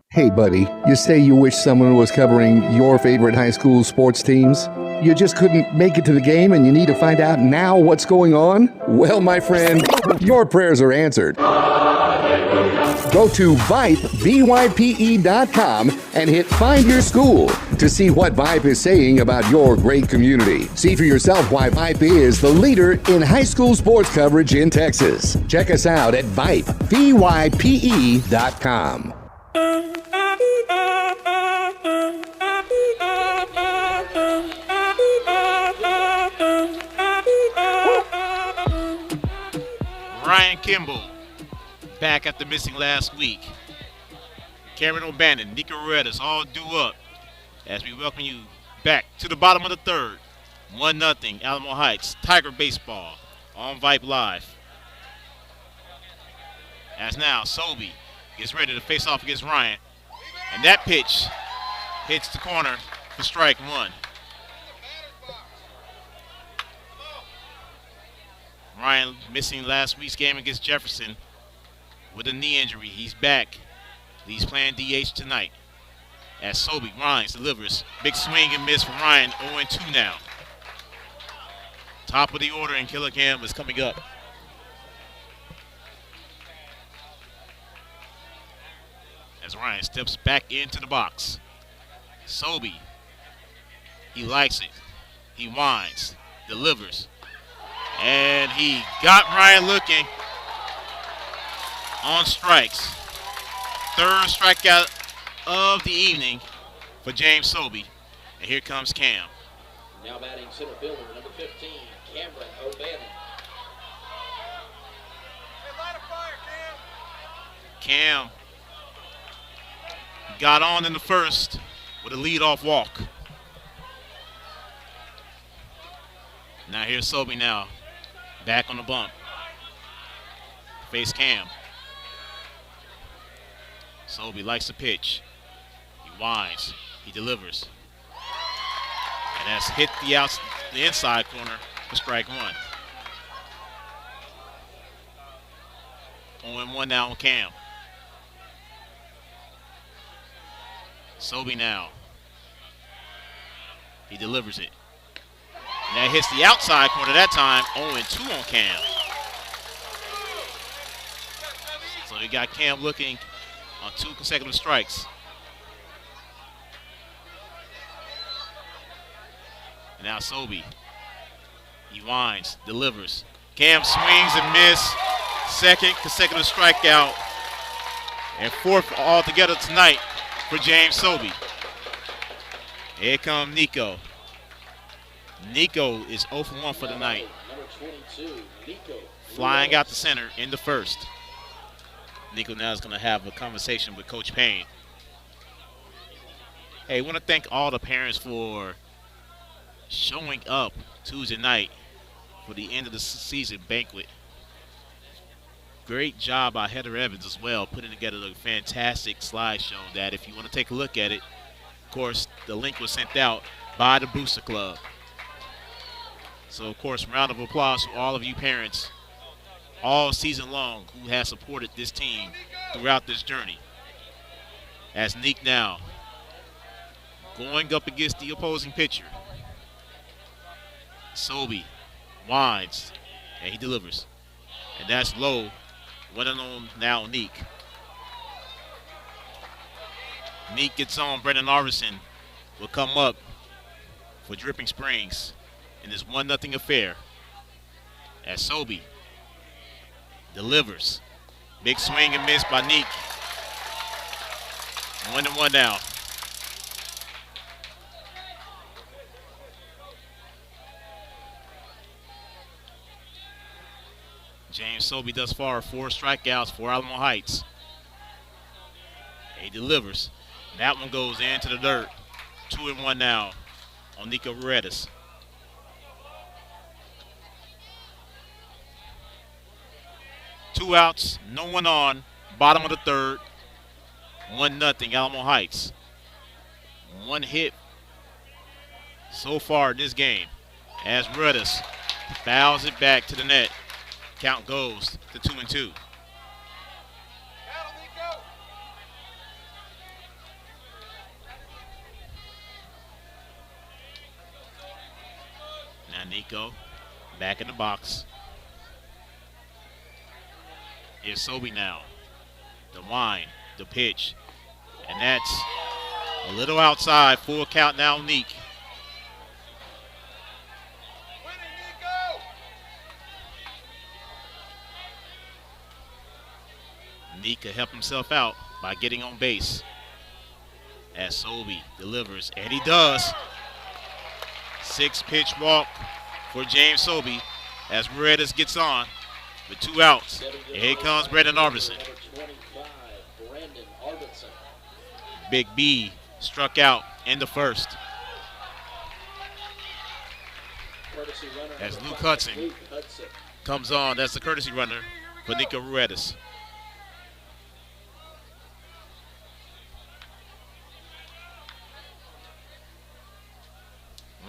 Hey, buddy, you say you wish someone was covering your favorite high school sports teams? You just couldn't make it to the game and you need to find out now what's going on? Well, my friend, your prayers are answered. Go to vype.com and hit Find Your School to see what Vype is saying about your great community. See for yourself why Vype is the leader in high school sports coverage in Texas. Check us out at vype.com. Ryan Kimball back after missing last week. Cameron O'Bannon, Nico Moretas all due up as we welcome you back to the bottom of the third. 1-0 Alamo Heights, Tiger Baseball on Vype Live. As now Sobey gets ready to face off against Ryan. And that pitch hits the corner for strike 1. Ryan missing last week's game against Jefferson with a knee injury. He's back. He's playing DH tonight. As Sobey Ryan delivers. Big swing and miss from Ryan. 0-2 now. Top of the order and Killicam is coming up. As Ryan steps back into the box. Sobey. He likes it. He winds. Delivers. And he got Ryan looking on strikes. Third strikeout of the evening for James Sobey. And here comes Cam. Now batting center fielder, number 15, Cameron O'Bannon. Cam got on in the first with a leadoff walk. Now here's Sobey now. Back on the bump. Face Cam. Sobey likes the pitch. He winds. He delivers. And that's hit the the inside corner for strike one. 0-1 now on Cam. Sobey now. He delivers it. And that hits the outside corner that time. 0-2 on Cam. So you got Cam looking on 2 consecutive strikes. And now Sobey. He winds, delivers. Cam swings and miss. Second consecutive strikeout. And 4th altogether tonight for James Sobey. Here comes Nico. Nico is 0 for 1 for the night. Flying out the center in the first. Nico now is going to have a conversation with Coach Payne. Hey, I want to thank all the parents for showing up Tuesday night for the end of the season banquet. Great job by Heather Evans as well, putting together a fantastic slideshow that if you want to take a look at it, of course, the link was sent out by the Booster Club. So, of course, round of applause to all of you parents all season long who have supported this team throughout this journey. As Neek now going up against the opposing pitcher. Sobey winds, and he delivers. And that's low. Running on now Neek. Neek gets on. Brendan Arvidsson will come up for Dripping Springs in this 1-0 affair. As Sobey delivers. Big swing and miss by Neek. 1-1 now. James Sobey thus far 4 strikeouts for Alamo Heights. He delivers. That one goes into the dirt. 2-1 now on Nico Ruedas. Two outs, no one on. Bottom of the third. 1-0 Alamo Heights. 1 hit so far in this game as Ruedas fouls it back to the net. Count goes to 2-2. Now Nico back in the box. Here's Sobey now. The wind, the pitch. And that's a little outside. Full count now, Neek. Neek could help himself out by getting on base. As Sobey delivers, and he does. 6-pitch walk for James Sobey as Ruedas gets on with 2 outs. And here comes Brendan Arvidsson. Big B struck out in the first. As Luke Hudson comes on, that's the courtesy runner for Nico Ruedas.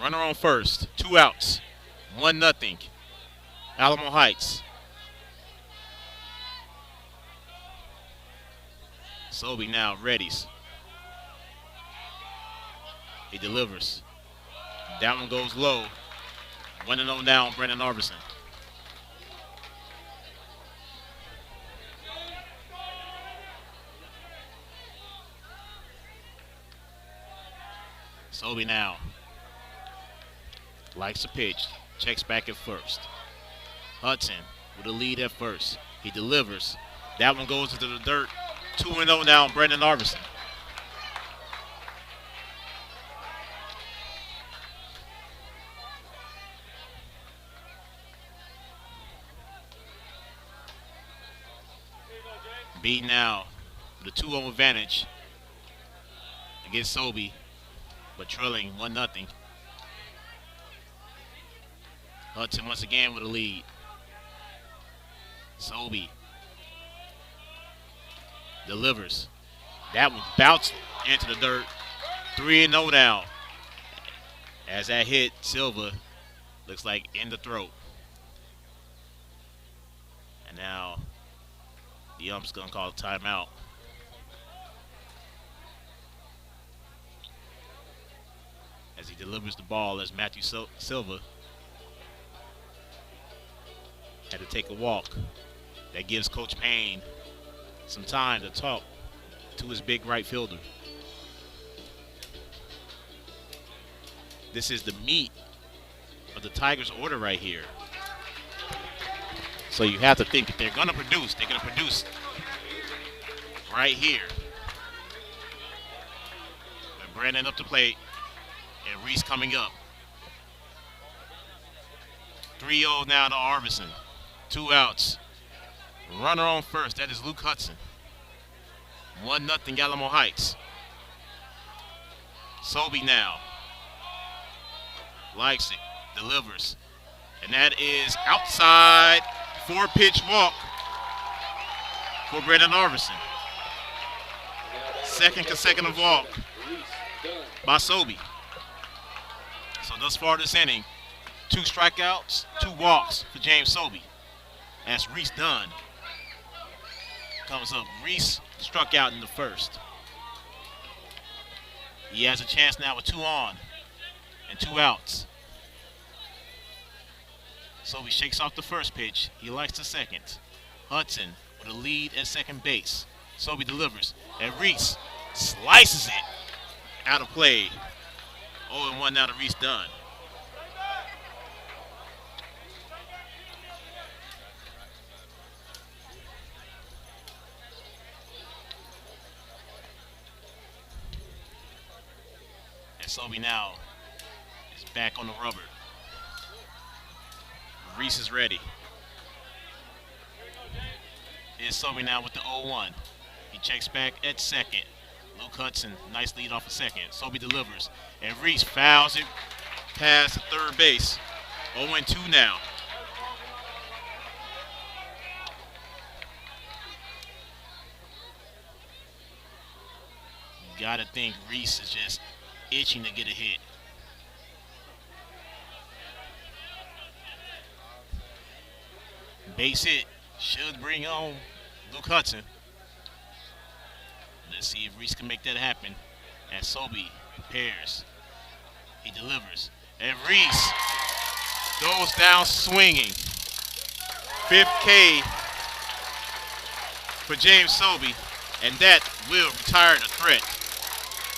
Runner on first, 2 outs, 1-0. Alamo Heights. Sobey now readies. He delivers. That one goes low. 1-0 down, Brendan Arvidsson. Sobey now likes the pitch, checks back at first. Hudson with a lead at first. He delivers. That one goes into the dirt. 2-0 now, Brendan Arvidsson. B now with a 2-0 advantage against Sobey, but trailing 1-0. Hudson once again with a lead. Sobey delivers. That one bounced into the dirt. 3-0 now. As that hit Silva Looks like in the throat. And now the ump's going to call a timeout. As he delivers the ball as Matthew Silva had to take a walk. That gives Coach Payne some time to talk to his big right fielder. This is the meat of the Tigers' order right here. So you have to think if they're going to produce, they're going to produce right here. And Brandon up to plate, and Reese coming up. 3-0 now to Arvidsson. 2 outs. Runner on first, that is Luke Hudson. 1-0 Alamo Heights. Sobey now. Likes it, delivers. And that is outside. 4-pitch walk for Brandon Arvidsson. Second consecutive walk by Sobey. So thus far this inning, 2 strikeouts, 2 walks for James Sobey. As Reese Dunn comes up. Reese struck out in the first. He has a chance now with 2 on and 2 outs. Sobey shakes off the first pitch. He likes the second. Hudson with a lead at second base. Sobey delivers, and Reese slices it out of play. 0-1 now to Reese Dunn. And Sobey now is back on the rubber. Reese is ready. Here's Sobey now with the 0-1. He checks back at second. Luke Hudson, nice lead off of second. Sobey delivers, and Reese fouls it past the third base. 0-2 now. You gotta think Reese is just itching to get a hit. Base hit should bring on Luke Hudson. Let's see if Reese can make that happen. As Sobey prepares, he delivers, and Reese goes down swinging. 5th K for James Sobey, and that will retire the threat.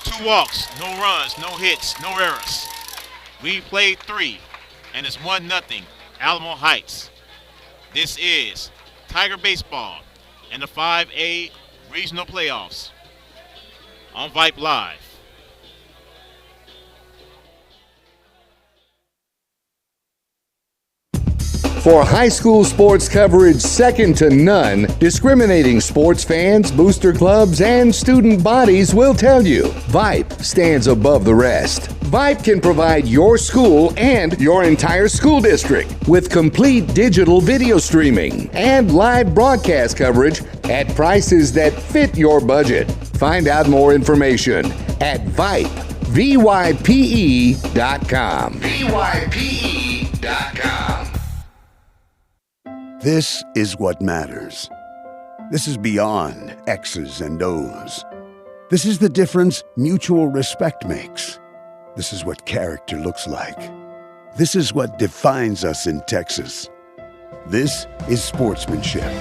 2 walks, no runs, no hits, no errors. We played 3, and it's 1-0 Alamo Heights. This is Tiger Baseball and the 5A Regional Playoffs on Vype Live. For high school sports coverage second to none, discriminating sports fans, booster clubs, and student bodies will tell you Vype stands above the rest. Vype can provide your school and your entire school district with complete digital video streaming and live broadcast coverage at prices that fit your budget. Find out more information at Vype, VYPE.com. VYPE.com. This is what matters. This is beyond X's and O's. This is the difference mutual respect makes. This is what character looks like. This is what defines us in Texas. This is sportsmanship.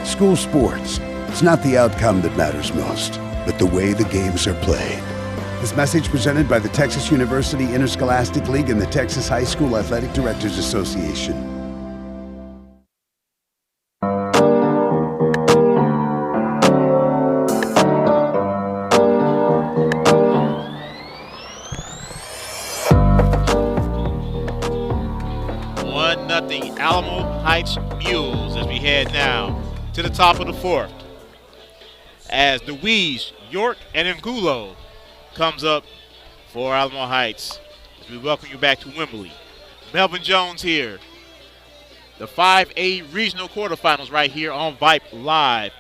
School sports. It's not the outcome that matters most, but the way the games are played. This message presented by the Texas University Interscholastic League and the Texas High School Athletic Directors Association. Alamo Heights Mules as we head now to the top of the 4th. As DeWeese, York, and Angulo comes up for Alamo Heights. As we welcome you back to Wembley. Melvin Jones here. The 5A Regional Quarterfinals right here on Vype Live.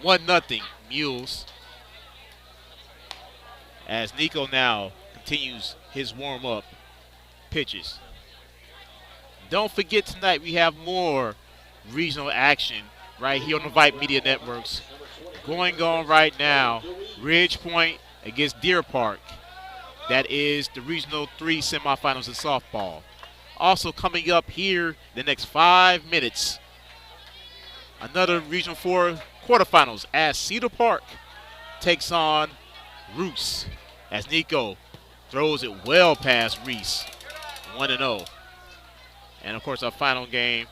1-0 Mules. As Nico now continues his warm-up. pitches. Don't forget tonight we have more regional action right here on the Vype Media Networks. Going on right now, Ridge Point against Deer Park. That is the Regional 3 semifinals in softball. Also coming up here the next 5 minutes, another Regional 4 quarterfinals as Cedar Park takes on Roos as Nico throws it well past Reese, 1-0. And of course our final game,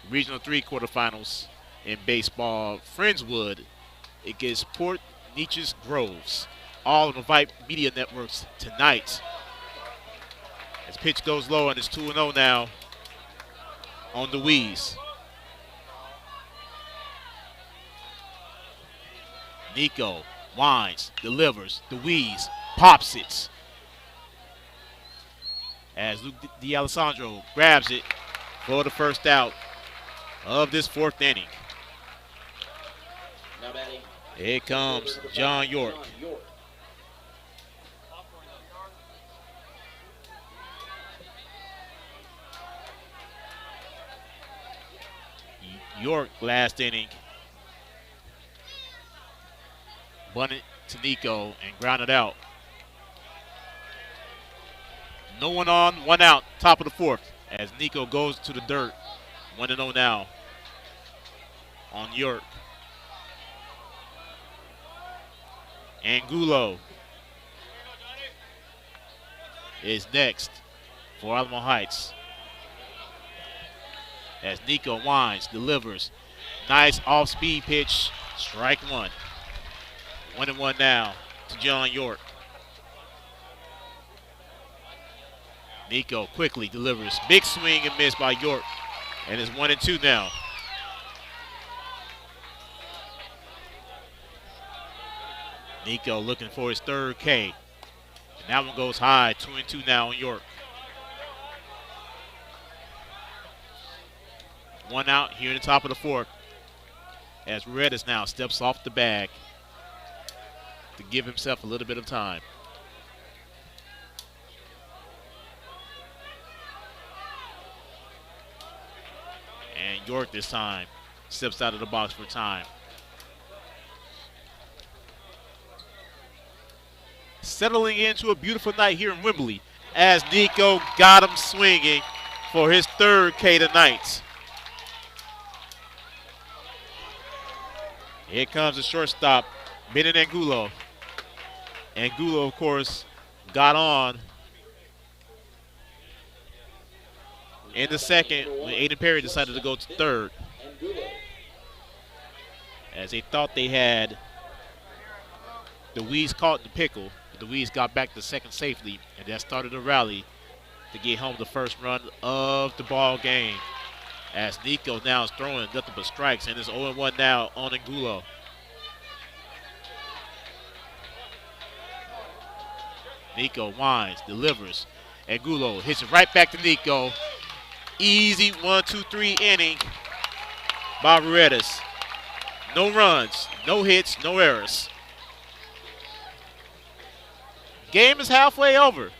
Regional 3 quarterfinals in baseball, Friendswood against Port Neches Groves. All on the Vype Media Networks tonight. As pitch goes low and it's 2-0 now on the Wheeze. Nico winds, delivers, the Wheeze pops it. As Luke D'Alessandro grabs it for the first out of this 4th inning. Here comes John York. York last inning bunted to Nico and grounded out. No one on, 1 out, top of the 4th as Nico goes to the dirt. 1-0 now on York. Angulo is next for Alamo Heights. As Nico winds, delivers. Nice off-speed pitch, strike 1. 1-1 now to John York. Nico quickly delivers. Big swing and miss by York. And it's 1-2 now. Nico looking for his 3rd K. And that one goes high. 2-2 now on York. 1 out here in the top of the 4th. As Redis now steps off the bag to give himself a little bit of time. And York this time steps out of the box for time. Settling into a beautiful night here in Wembley as Nico got him swinging for his 3rd K tonight. Here comes the shortstop, Bennett Angulo. Angulo, of course, got on in the 2nd when Aiden Perry decided to go to 3rd. As they thought they had the Wheeze caught in the pickle, but the Wheeze got back to 2nd safely, and that started a rally to get home the 1st run of the ball game. As Nico now is throwing nothing but strikes, and it's 0-1 now on Angulo. Nico winds, delivers. Angulo hits it right back to Nico. Easy 1-2-3 inning by Redis. No runs, no hits, no errors. Game is halfway over.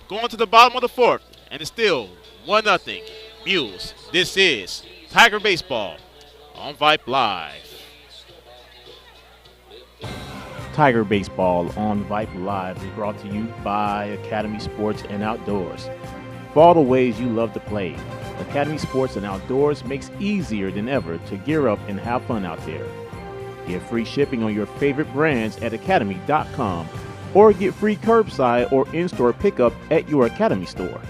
Going to the bottom of the 4th, and it's still 1-0. Mules. This is Tiger Baseball on Vype Live. Tiger Baseball on Vype Live is brought to you by Academy Sports and Outdoors. For all the ways you love to play, Academy Sports and Outdoors makes easier than ever to gear up and have fun out there. Get free shipping on your favorite brands at academy.com or get free curbside or in-store pickup at your Academy store.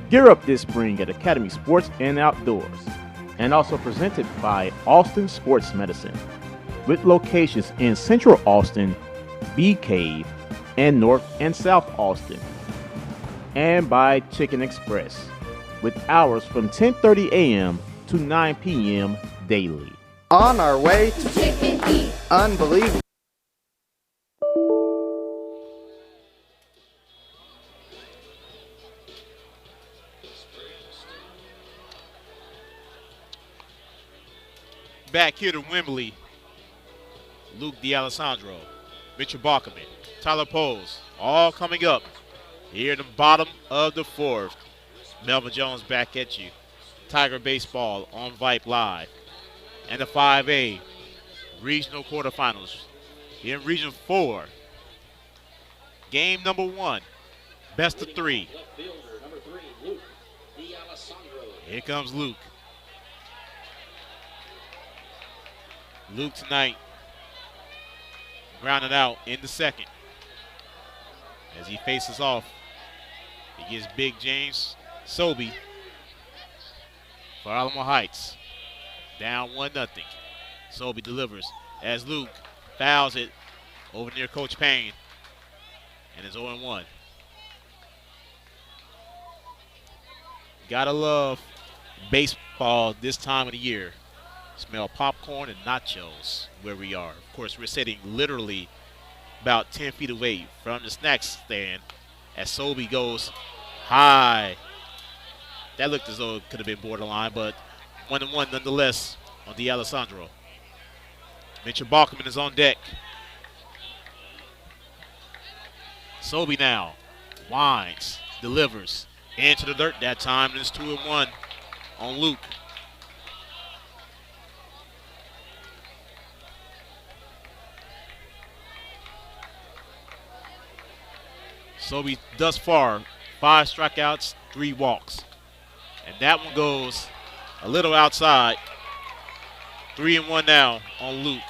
Gear up this spring at Academy Sports and Outdoors. And also presented by Austin Sports Medicine, with locations in Central Austin, Bee Cave, and North and South Austin. And by Chicken Express, with hours from 10:30 a.m. to 9 p.m. daily. On our way to Chicken Eat. Unbelievable. Back here to Wembley, Luke D'Alessandro, Mitchell Bachman, Tyler Poles, all coming up Here in the bottom of the fourth. Melvin Jones back at you. Tiger Baseball on Vype Live. And the 5A regional quarterfinals. Here in Region 4. Game number 1. Best of 3. Here comes Luke. Luke tonight grounded out in the second. As he faces off against Big James Sobey for Alamo Heights. Down 1-0. Sobey delivers as Luke fouls it over near Coach Payne and is 0-1. Gotta love baseball this time of the year. Smell popcorn and nachos where we are. Of course, we're sitting literally about 10 feet away from the snack stand as Sobey goes high. That looked as though it could have been borderline, but 1-1 nonetheless on D'Alessandro. Mitchell Balkman is on deck. Sobey now winds, delivers into the dirt that time, and it's 2-1 on Luke. Sobey thus far, 5 strikeouts, 3 walks. And that one goes a little outside. 3-1 now on Luke.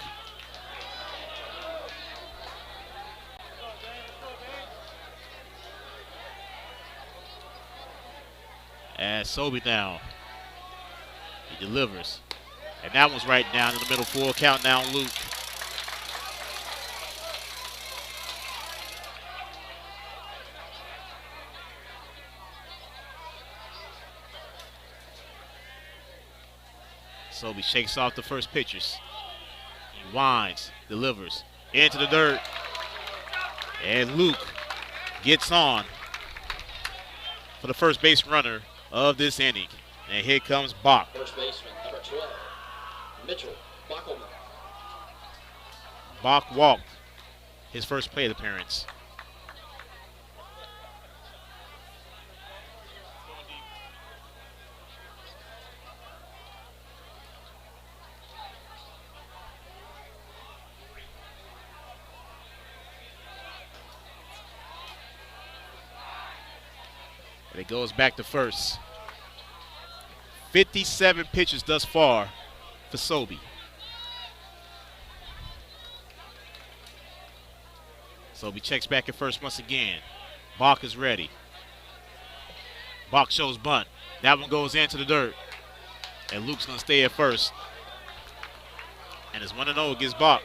As Sobey now, he delivers. And that one's right down in the middle, full count now on Luke. Sobey shakes off the first pitchers. He winds, delivers into the dirt. And Luke gets on for the first base runner of this inning. And here comes Bach. First baseman, number 12, Mitchell Backelman. Bach walked his first plate appearance. And it goes back to first. 57 pitches thus far for Sobey. Sobey checks back at first once again. Bach is ready. Bach shows bunt. That one goes into the dirt. And Luke's going to stay at first. And it's 1-0 against Bach.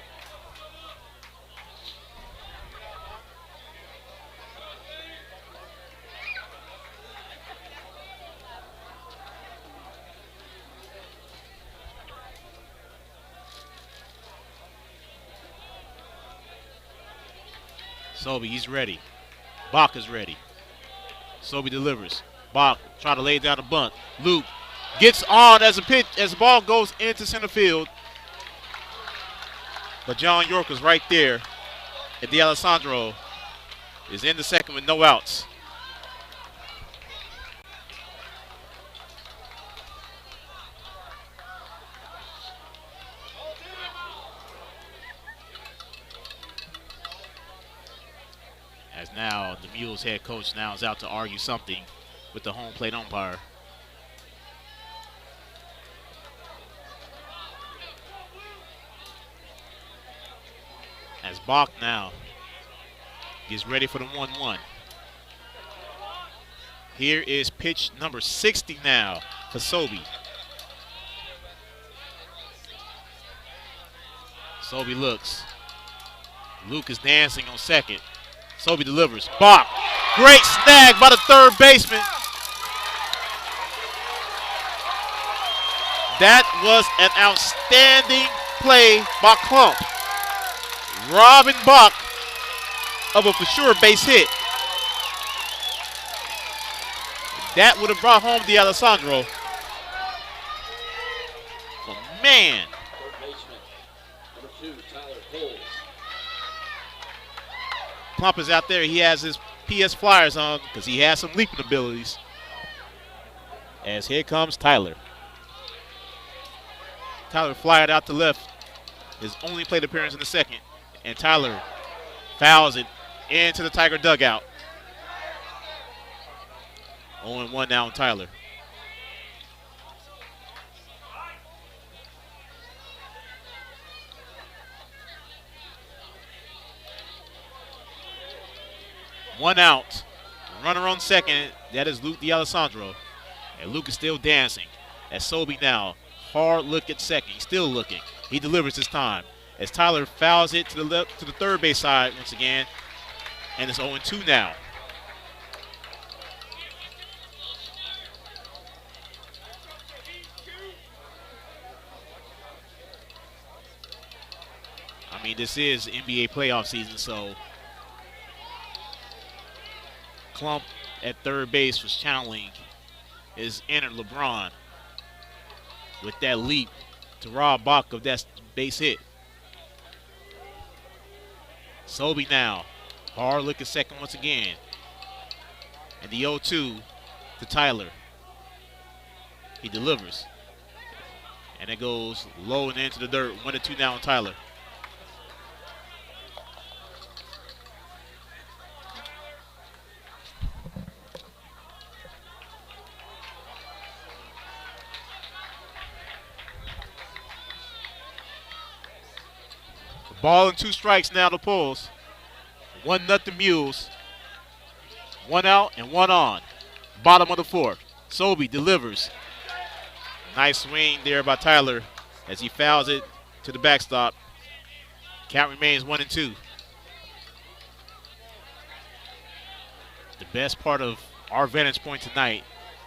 Sobey, he's ready. Bach is ready. Sobey delivers. Bach try to lay down a bunt. Luke gets on as the ball goes into center field. But John York was right there. And D'Alessandro is in the second with no outs. As now the Mules head coach now is out to argue something with the home plate umpire. As Bach now gets ready for the 1-1. Here is pitch number 60 now for Sobey. Sobey looks. Luke is dancing on second. Sobey delivers. Bach. Great snag by the third baseman. That was an outstanding play by Klump. Robbing Bach of a for sure base hit. That would have brought home D'Alessandro. But man. Klump is out there. He has his PS Flyers on because he has some leaping abilities. As here comes Tyler. Tyler flyed out to left. His only plate appearance in the second. And Tyler fouls it into the Tiger dugout. 0-1 now on Tyler. One out. Runner on second. That is Luke D'Alessandro. And Luke is still dancing. As Sobey now. Hard look at second. He's still looking. He delivers this time. As Tyler fouls it to the left, to the third base side once again. And it's 0-2 now. I mean, this is NBA playoff season, so Klump at third base was channeling his inner LeBron with that leap to rob Bach of that base hit. Sobey now. Hard look at second once again. And the 0-2 to Tyler. He delivers. And it goes low and into the dirt. 1-2 now on Tyler. Ball and 2 strikes now to Pulls. 1-0 Mules. 1 out and 1 on. Bottom of the fourth. Sobey delivers. Nice swing there by Tyler as he fouls it to the backstop. Count remains 1-2. The best part of our vantage point tonight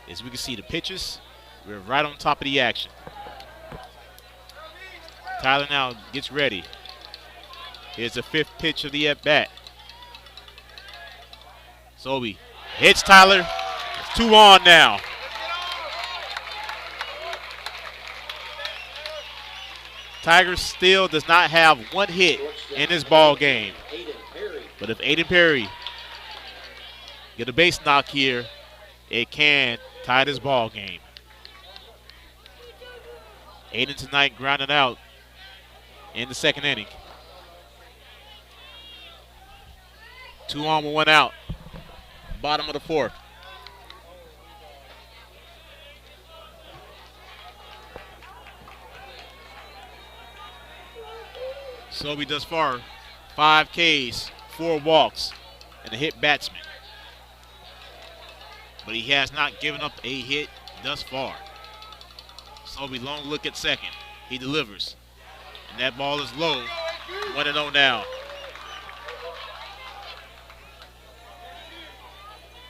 is we can see the pitches. We're right on top of the action. Tyler now gets ready. Here's the 5th pitch of the at-bat. Sobey hits Tyler. It's 2 on now. Tigers still does not have 1 hit in this ball game. But if Aiden Perry get a base knock here, it can tie this ball game. Aiden tonight grounded out in the second inning. 2 on with 1 out. Bottom of the fourth. Sobey thus far, 5 Ks, 4 walks, and a hit batsman. But he has not given up a hit thus far. Sobey long look at second. He delivers. And that ball is low. 1-0 now.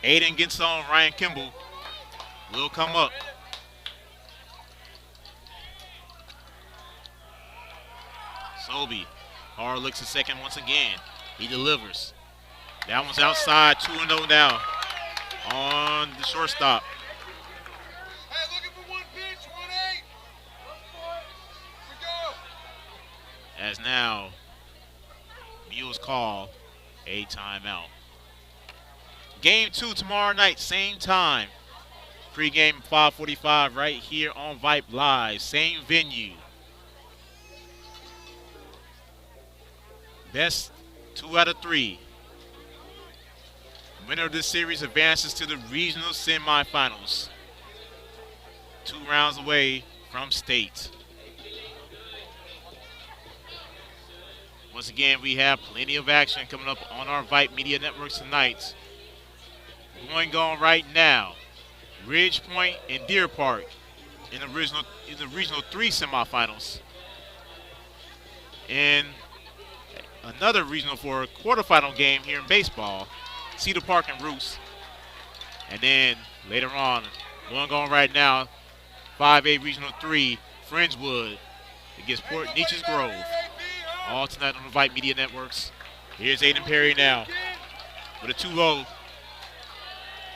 Aiden gets on. Ryan Kimball will come up. Sobey, hard looks at second once again. He delivers. That one's outside. 2-0 now on the shortstop. As now, Mules call a timeout. Game 2 tomorrow night, same time. Pre-game 5:45 right here on Vype Live, same venue. Best 2 out of 3. Winner of this series advances to the regional semifinals. 2 rounds away from state. Once again, we have plenty of action coming up on our Vype Media Networks tonight. Going on right now, Ridge Point and Deer Park in the regional 3 semifinals. And another regional 4 quarterfinal game here in baseball, Cedar Park and Roos. And then later on, going on right now, 5A regional 3, Fringewood against Port Neches Grove. All tonight on the Vype Media Networks. Here's Aiden Perry now with a 2-0.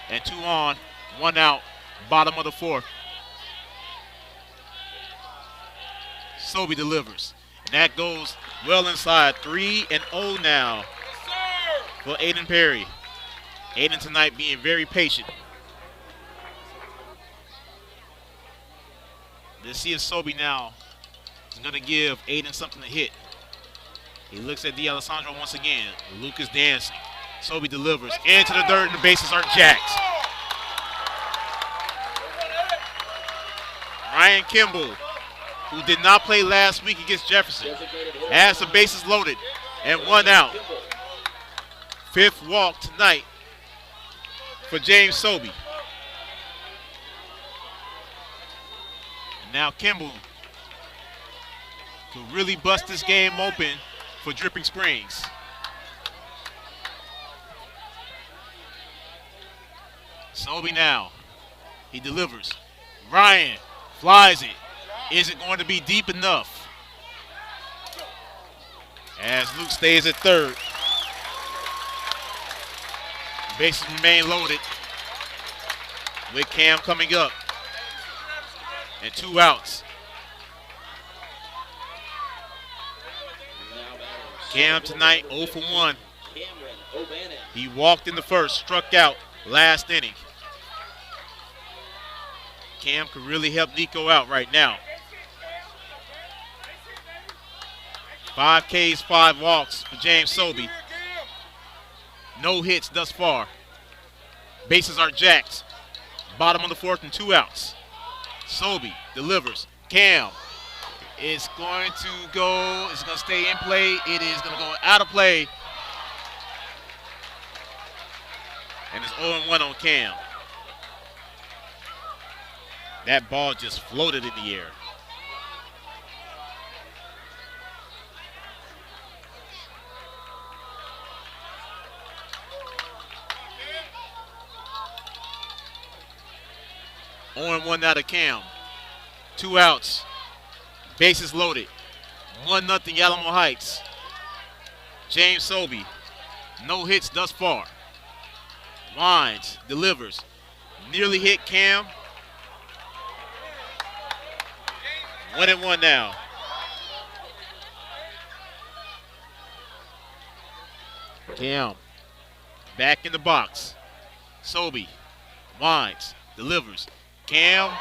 And 2 on, 1 out, bottom of the fourth. Sobey delivers. And that goes well inside. 3-0 now for Aiden Perry. Aiden tonight being very patient. Let's see if Sobe now is going to give Aiden something to hit. He looks at D'Alessandro once again. Luke is dancing. Sobe delivers into the dirt, and the bases are jacked. Ryan Kimball, who did not play last week against Jefferson, has the bases loaded and 1 out. 5th walk tonight for James Sobe. Now Kimball could really bust this game open for Dripping Springs. Sobe now. He delivers. Ryan flies it. Is it going to be deep enough? As Luke stays at third. Bases remain loaded with Cam coming up. And 2 outs. Cam tonight 0 for 1. He walked in the first, struck out last inning. Cam could really help Nico out right now. 5 Ks, 5 walks for James Sobe. No hits thus far. Bases are jacked. Bottom of the 4th and 2 outs. Sobe delivers. Cam is going to go. It's going to stay in play. It is going to go out of play. And it's 0-1 on Cam. That ball just floated in the air. On 1 out of Cam. 2 outs. Bases loaded. 1-0 Alamo Heights. James Sobe. No hits thus far. Lines. Delivers. Nearly hit Cam. 1-1 now. Cam. Back in the box. Sobe. Winds. Delivers. Cam.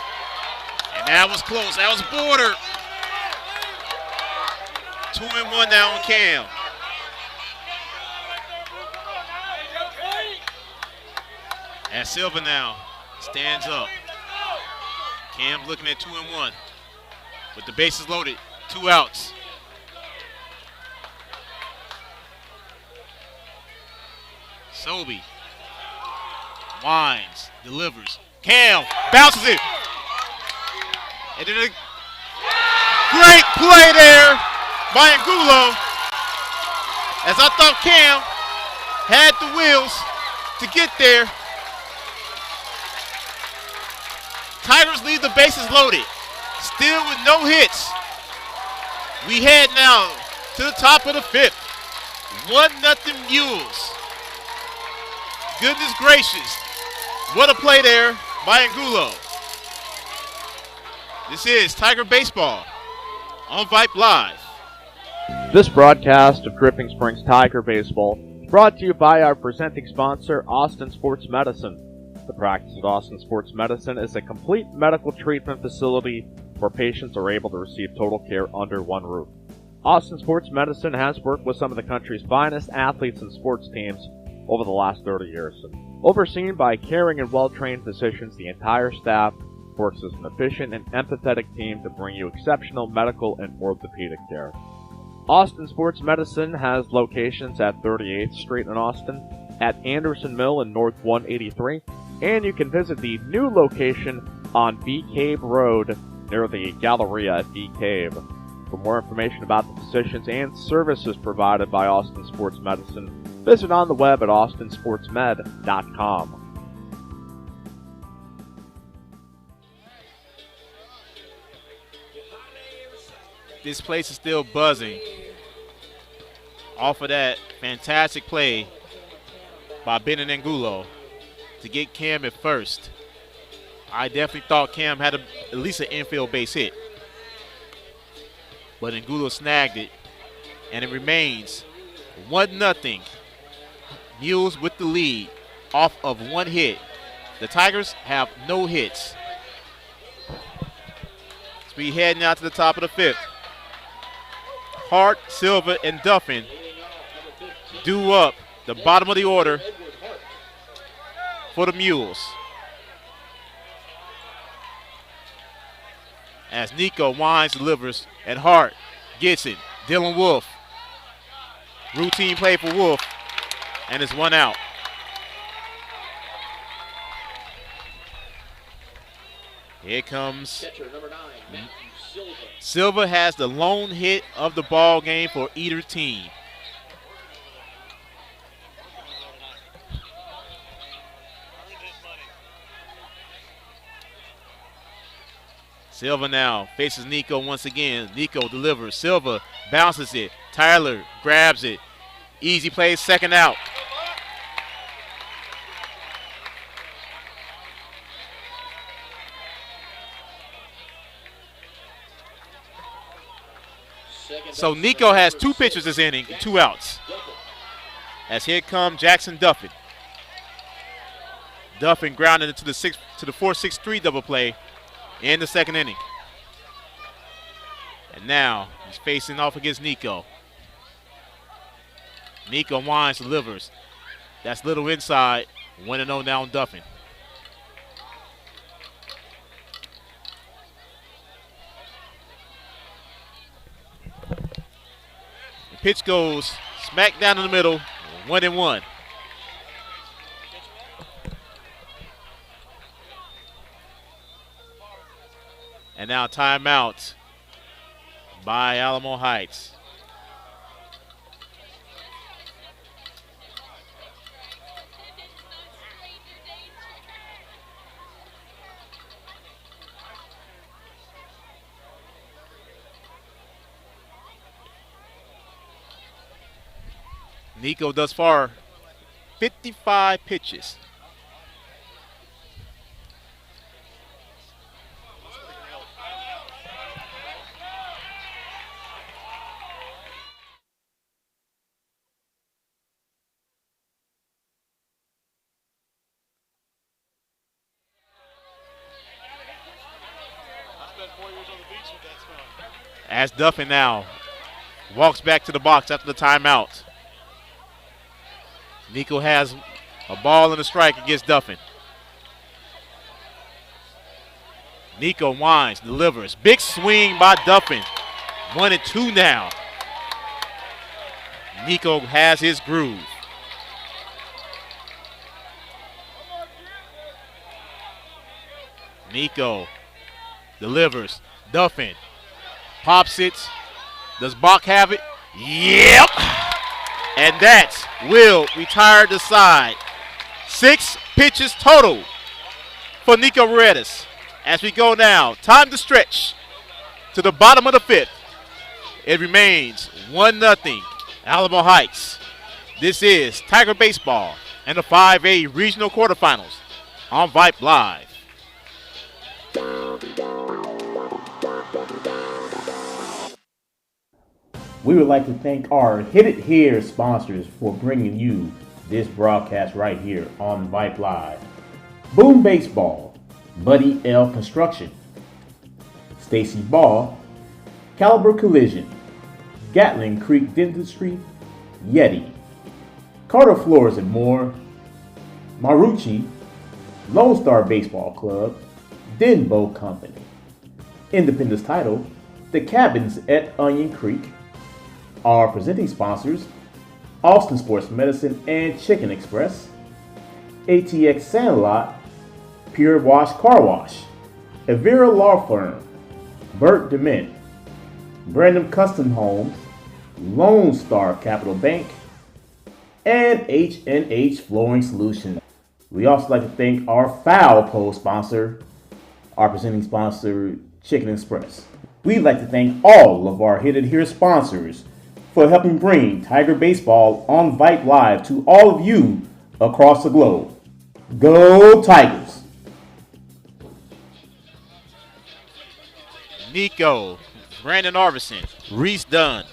And that was close. That was border. 2-1 now on Cam. And Silva now stands up. Cam's looking at 2-1. With the bases loaded. 2 outs. Sobe. Winds. Delivers. Cam bounces it. And then a great play there by Angulo. As I thought Cam had the wheels to get there. Tigers leave the bases loaded. Still with no hits. We head now to the top of the 5th. 1-0 Mules. Goodness gracious. What a play there by Angulo. This is Tiger Baseball on Vype Live. This broadcast of Dripping Springs Tiger Baseball is brought to you by our presenting sponsor, Austin Sports Medicine. The practice of Austin Sports Medicine is a complete medical treatment facility where patients are able to receive total care under one roof. Austin Sports Medicine has worked with some of the country's finest athletes and sports teams over the last 30 years. Overseen by caring and well-trained physicians, the entire staff works as an efficient and empathetic team to bring you exceptional medical and orthopedic care. Austin Sports Medicine has locations at 38th Street in Austin, at Anderson Mill in North 183, and you can visit the new location on Bee Cave Road near the Galleria at Bee Cave. For more information about the physicians and services provided by Austin Sports Medicine, visit on the web at austinsportsmed.com. This place is still buzzing off of that fantastic play by Benin Angulo to get Cam at first. I definitely thought Cam had at least an infield base hit. But Angulo snagged it, and it remains 1-0. Mules with the lead. off of 1 hit. The Tigers have no hits. So we head now to the top of the 5th. Hart, Silva, and Duffin do up the bottom of the order for the Mules. As Nico winds, delivers, and Hart gets it. Dylan Wolf. Routine play for Wolf, and it's 1 out. Here comes Silva. Has the lone hit of the ball game for either team. Silva now faces Nico once again. Nico delivers. Silva bounces it. Tyler grabs it. Easy play, 2nd out. So Nico has 2 pitches this inning, 2 outs. As here comes Jackson Duffin. Duffin grounded into the 4-6-3 double play in the 2nd inning. And now he's facing off against Nico. Nico winds, delivers. That's little inside. 1-0 now on Duffin. The pitch goes smack down in the middle. 1-1. And now timeout by Alamo Heights. Nico thus far, 55 pitches. As Duffin now walks back to the box after the timeout. Nico has a ball and a strike against Duffin. Nico winds, delivers. Big swing by Duffin. 1-2 now. Nico has his groove. Nico delivers. Duffin pops it. Does Bach have it? Yep. And that will retire the side. 6 pitches total for Nico Redis. As we go now, time to stretch to the bottom of the 5th. It remains 1-0 Alamo Heights. This is Tiger Baseball and the 5A Regional Quarterfinals on Vype Live. We would like to thank our Hit It Here sponsors for bringing you this broadcast right here on Vype Live. Boom Baseball, Buddy L Construction, Stacy Ball, Caliber Collision, Gatling Creek Dentistry, Yeti, Carter Floors and More, Marucci, Lone Star Baseball Club, Denbo Company, Independence Title, The Cabins at Onion Creek. Our presenting sponsors, Austin Sports Medicine and Chicken Express, ATX Sandlot, Pure Wash Car Wash, Evira Law Firm, Burt DeMint, Brandon Custom Homes, Lone Star Capital Bank, and H&H Flooring Solutions. We also like to thank our foul pole sponsor, our presenting sponsor, Chicken Express. We'd like to thank all of our Hit It Here sponsors for helping bring Tiger Baseball on Vype Live to all of you across the globe. Go Tigers! Nico, Brandon Arvison, Reese Dunn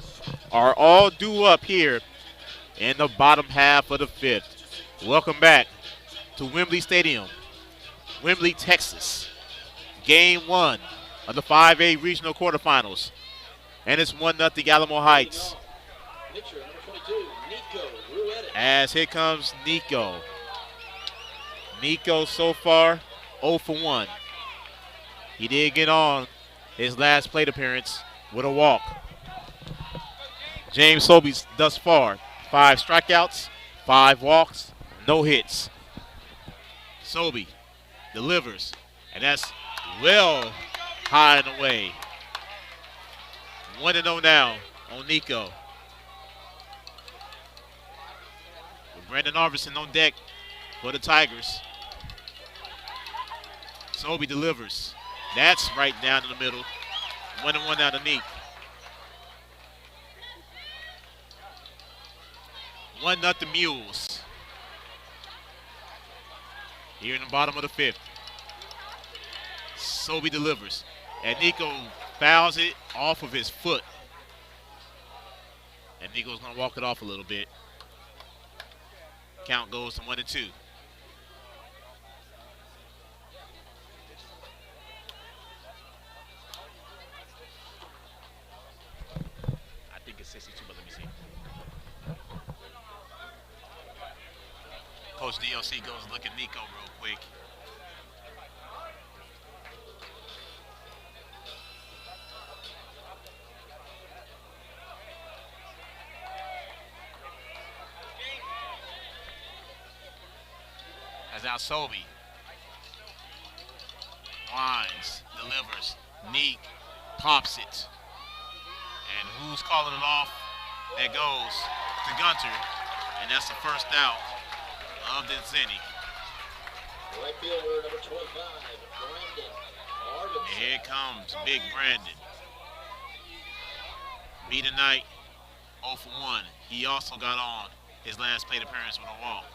are all due up here in the bottom half of the 5th. Welcome back to Wembley Stadium, Wembley, Texas. Game 1 of the 5A regional quarterfinals. And it's 1-0 Alamo Heights. As here comes Nico. Nico so far 0 for 1. He did get on his last plate appearance with a walk. James Sobey thus far 5 strikeouts, 5 walks, no hits. Sobey delivers, and that's well high and away. 1-0 now on Nico. With Brandon Arvison on deck for the Tigers. Sobey delivers. That's right down in the middle. 1-1 down to Neek. 1-0 Mules. Here in the bottom of the 5th. Sobey delivers. And Nico fouls it off of his foot. And Nico's going to walk it off a little bit. Count goes to 1-2. I think it's 62, but let me see. Coach DLC goes look at Nico real quick. As now Sobey winds, delivers, Neek pops it. And who's calling it off? That goes to Gunter. And that's the first out of the inning. Right fielder number 25, Brandon Arvidsson. And here comes Big Brandon. Beat tonight 0 for 1. He also got on his last plate appearance with a walk.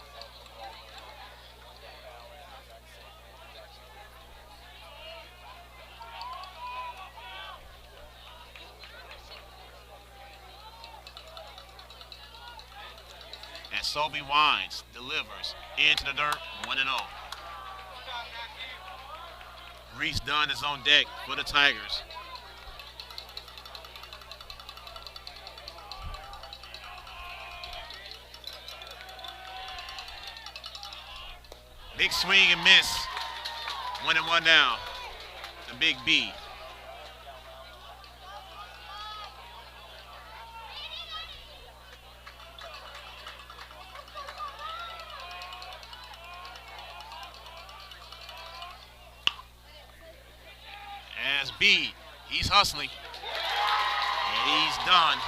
And Sobey winds, delivers into the dirt, 1-0. Reese Dunn is on deck for the Tigers. Big swing and miss. 1-1 now. The Big B. As B, he's hustling. And he's done.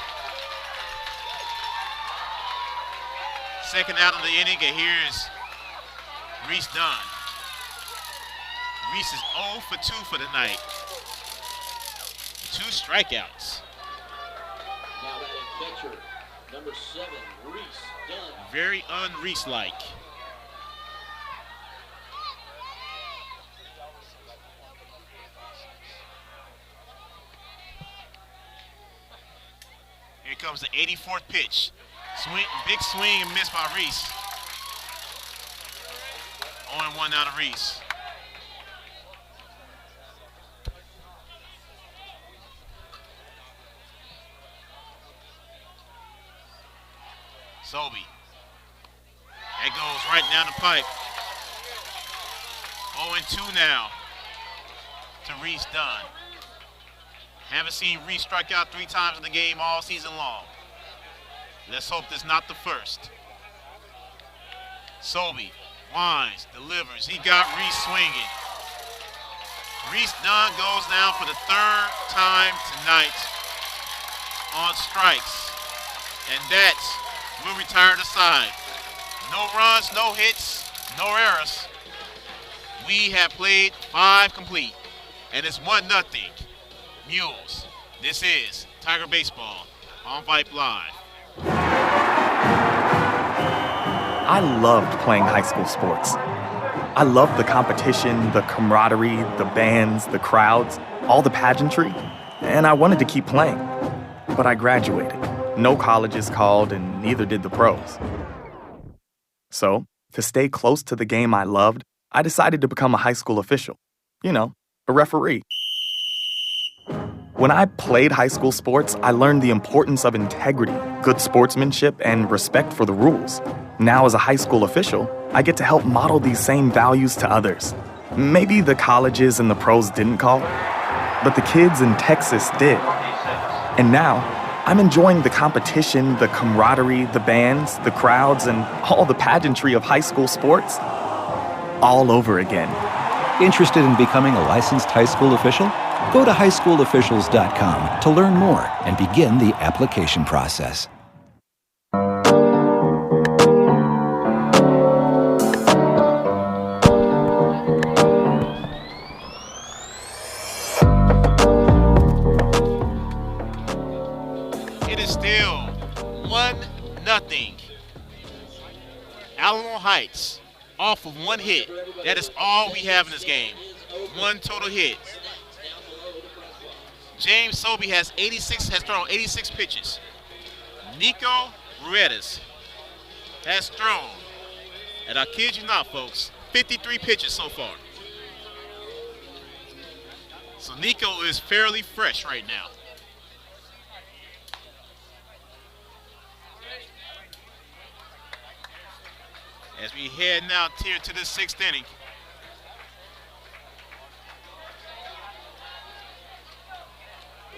Second out of the inning, and here's Reese Dunn. Reese is 0 for 2 for the night. 2 strikeouts. Now batting catcher, number 7, Reese Dunn. Very un-Reese-like. Here comes the 84th pitch. Swing, big swing and miss by Reese. 0-1 out of Reese. Sobey. That goes right down the pipe. 0-2 now to Reese Dunn. Haven't seen Reese strike out 3 times in the game all season long. Let's hope this is not the first. Sobey winds, delivers. He got Reese swinging. Reese Dunn goes down for the 3rd time tonight on strikes. And that will retire the side. No runs, no hits, no errors. We have played 5 complete. And it's 1-0. Mules. This is Tiger Baseball on Vype Live. I loved playing high school sports. I loved the competition, the camaraderie, the bands, the crowds, all the pageantry, and I wanted to keep playing. But I graduated. No colleges called, and neither did the pros. So, To stay close to the game I loved, I decided to become a high school official. You know, a referee. When I played high school sports, I learned the importance of integrity, good sportsmanship, and respect for the rules. Now, as a high school official, I get to help model these same values to others. Maybe the colleges and the pros didn't call, but the kids in Texas did. And now, I'm enjoying the competition, the camaraderie, the bands, the crowds, and all the pageantry of high school sports all over again. Interested in becoming a licensed high school official? Go to highschoolofficials.com to learn more and begin the application process. It is still 1-0. Alamo Heights off of one hit. That is all we have in this game. One total hit. James Sobey has thrown 86 pitches. Nico Ruedas has thrown, and I kid you not, folks, 53 pitches so far. So Nico is fairly fresh right now. As we head now here to the 6th inning.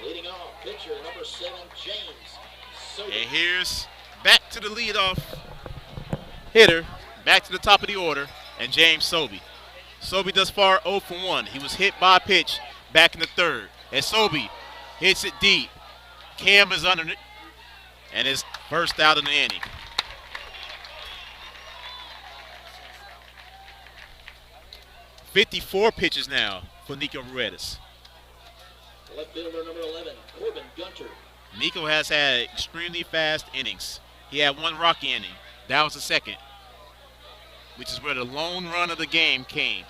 Leading off, pitcher number 7, James Sobey. And here's back to the leadoff hitter, back to the top of the order, and James Sobey. Sobey thus far 0 for 1. He was hit by a pitch back in the 3rd. And Sobey hits it deep. Cam is under it, and is first out in the inning. .54 pitches now for Nico Ruedas. Left fielder number 11, Corbin Gunter. Nico has had extremely fast innings. He had one rocky inning. That was the second, which is where the lone run of the game came.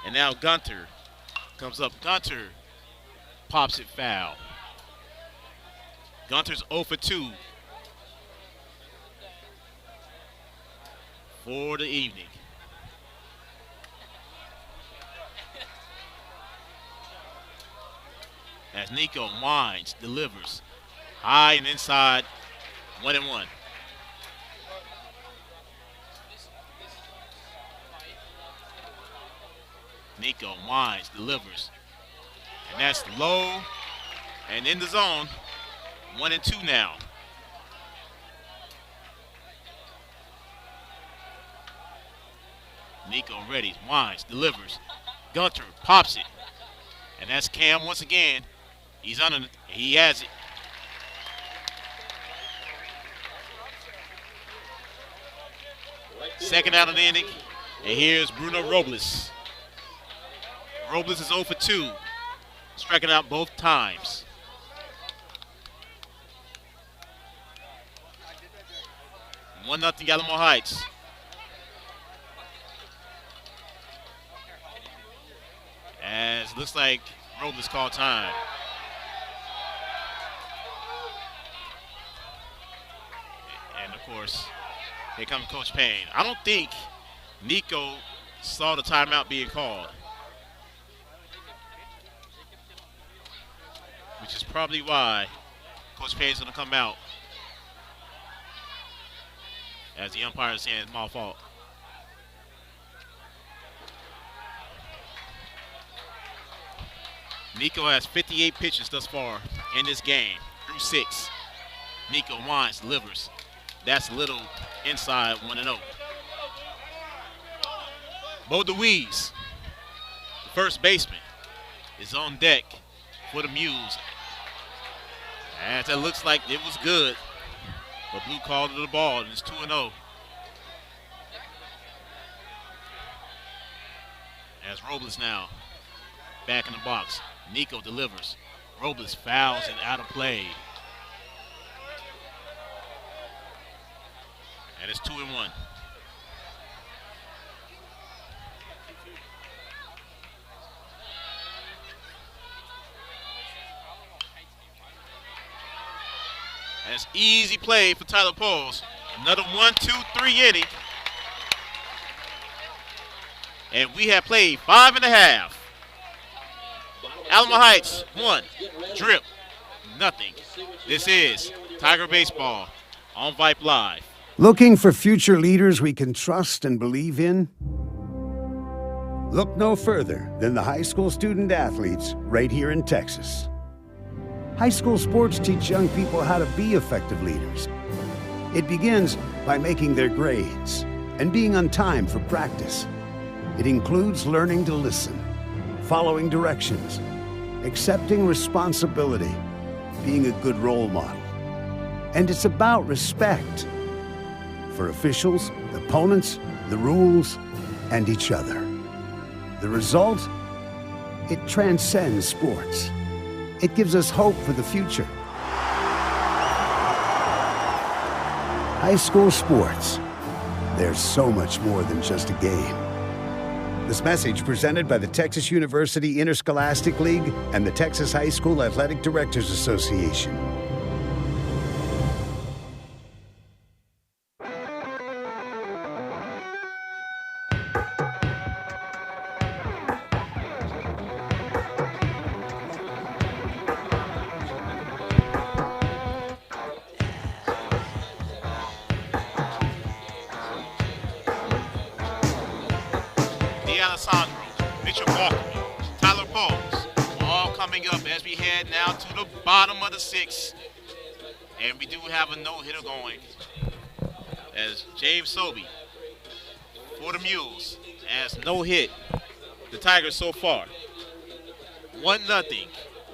And now Gunter comes up. Gunter pops it foul. Gunter's 0 for 2 for the evening. As Nico winds, delivers, high and inside, 1-1. Nico winds, delivers, and that's low and in the zone, 1-2 now. Nico ready, winds, delivers, Gunter pops it, and that's Cam once again. He's on it. He has it. Second out of the inning. And here's Bruno Robles. Robles is 0 for 2. Striking out both times. One nothing Alamo Heights. As looks like Robles called time. And of course, here comes Coach Payne. I don't think Nico saw the timeout being called, which is probably why Coach Payne's going to come out as the umpire is saying it's my fault. Nico has 58 pitches thus far in this game through 6. Nico winds, delivers. That's little inside, 1-0. Bo DeWeese, the first baseman, is on deck for the Mules. As it looks like it was good, but Blue called it a ball, and it's 2-0. As Robles now back in the box. Nico delivers. Robles fouls and out of play. And it's 2-1. And it's easy play for Tyler Poles. Another 1-2-3 inning. And we have played 5.5. Alamo Heights, 1. Drip, nothing. This is Tiger Baseball on Vype Live. Looking for future leaders we can trust and believe in? Look no further than the high school student athletes right here in Texas. High school sports teach young people how to be effective leaders. It begins by making their grades and being on time for practice. It includes learning to listen, following directions, accepting responsibility, being a good role model. And it's about respect for officials, opponents, the rules, and each other. The result? It transcends sports. It gives us hope for the future. High school sports. There's so much more than just a game. This message presented by the Texas University Interscholastic League and the Texas High School Athletic Directors Association. Bottom of the 6th, and we do have a no-hitter going as James Sobey for the Mules has no hit. The Tigers so far 1-0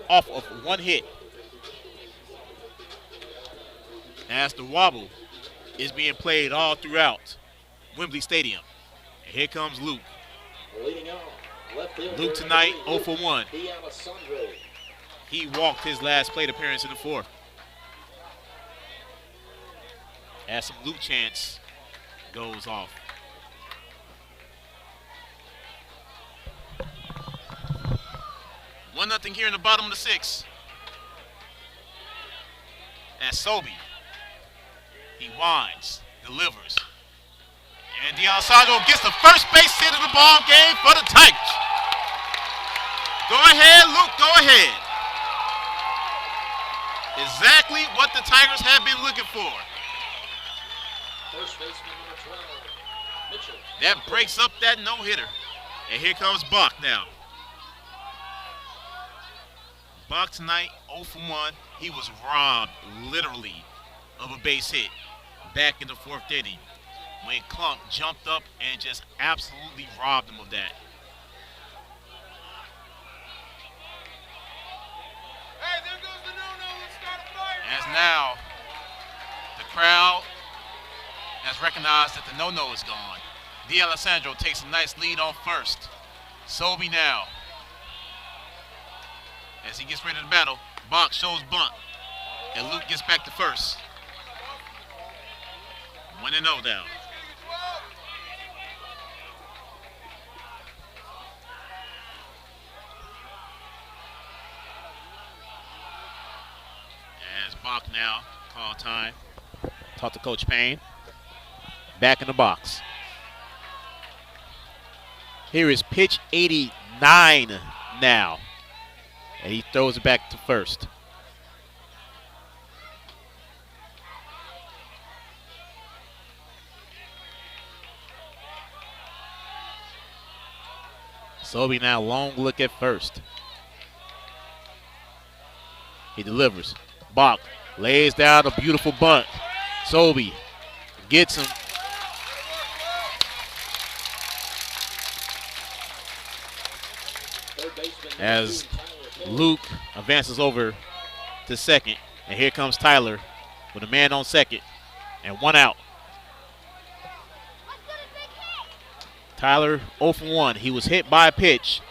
off of 1 hit, as the wobble is being played all throughout Wembley Stadium. And here comes Luke. Luke tonight 0 for 1. He walked his last plate appearance in the 4th. As some Luke chants goes off. One nothing here in the bottom of the 6th. As Sobey, he winds, delivers. And D'Alessandro gets the first base hit of the ball game for the Tigers. Go ahead, Luke, go ahead. Exactly what the Tigers have been looking for. First baseman number 12, Mitchell. That breaks up that no-hitter. And here comes Bach now. Bach tonight 0 for 1. He was robbed, literally, of a base hit back in the 4th inning when Klunk jumped up and just absolutely robbed him of that. As now, the crowd has recognized that the no-no is gone. D'Alessandro takes a nice lead on first. Sobey now. As he gets ready to battle, Bach shows bunt. And Luke gets back to first. 1-0 down. As Bach now, call time. Talk to Coach Payne. Back in the box. Here is pitch 89 now. And he throws it back to first. Sobey now long look at first. He delivers. Bach lays down a beautiful bunt. Sobey gets him. As Luke advances over to second. And here comes Tyler with a man on second and 1 out. Tyler 0 for 1. He was hit by a pitch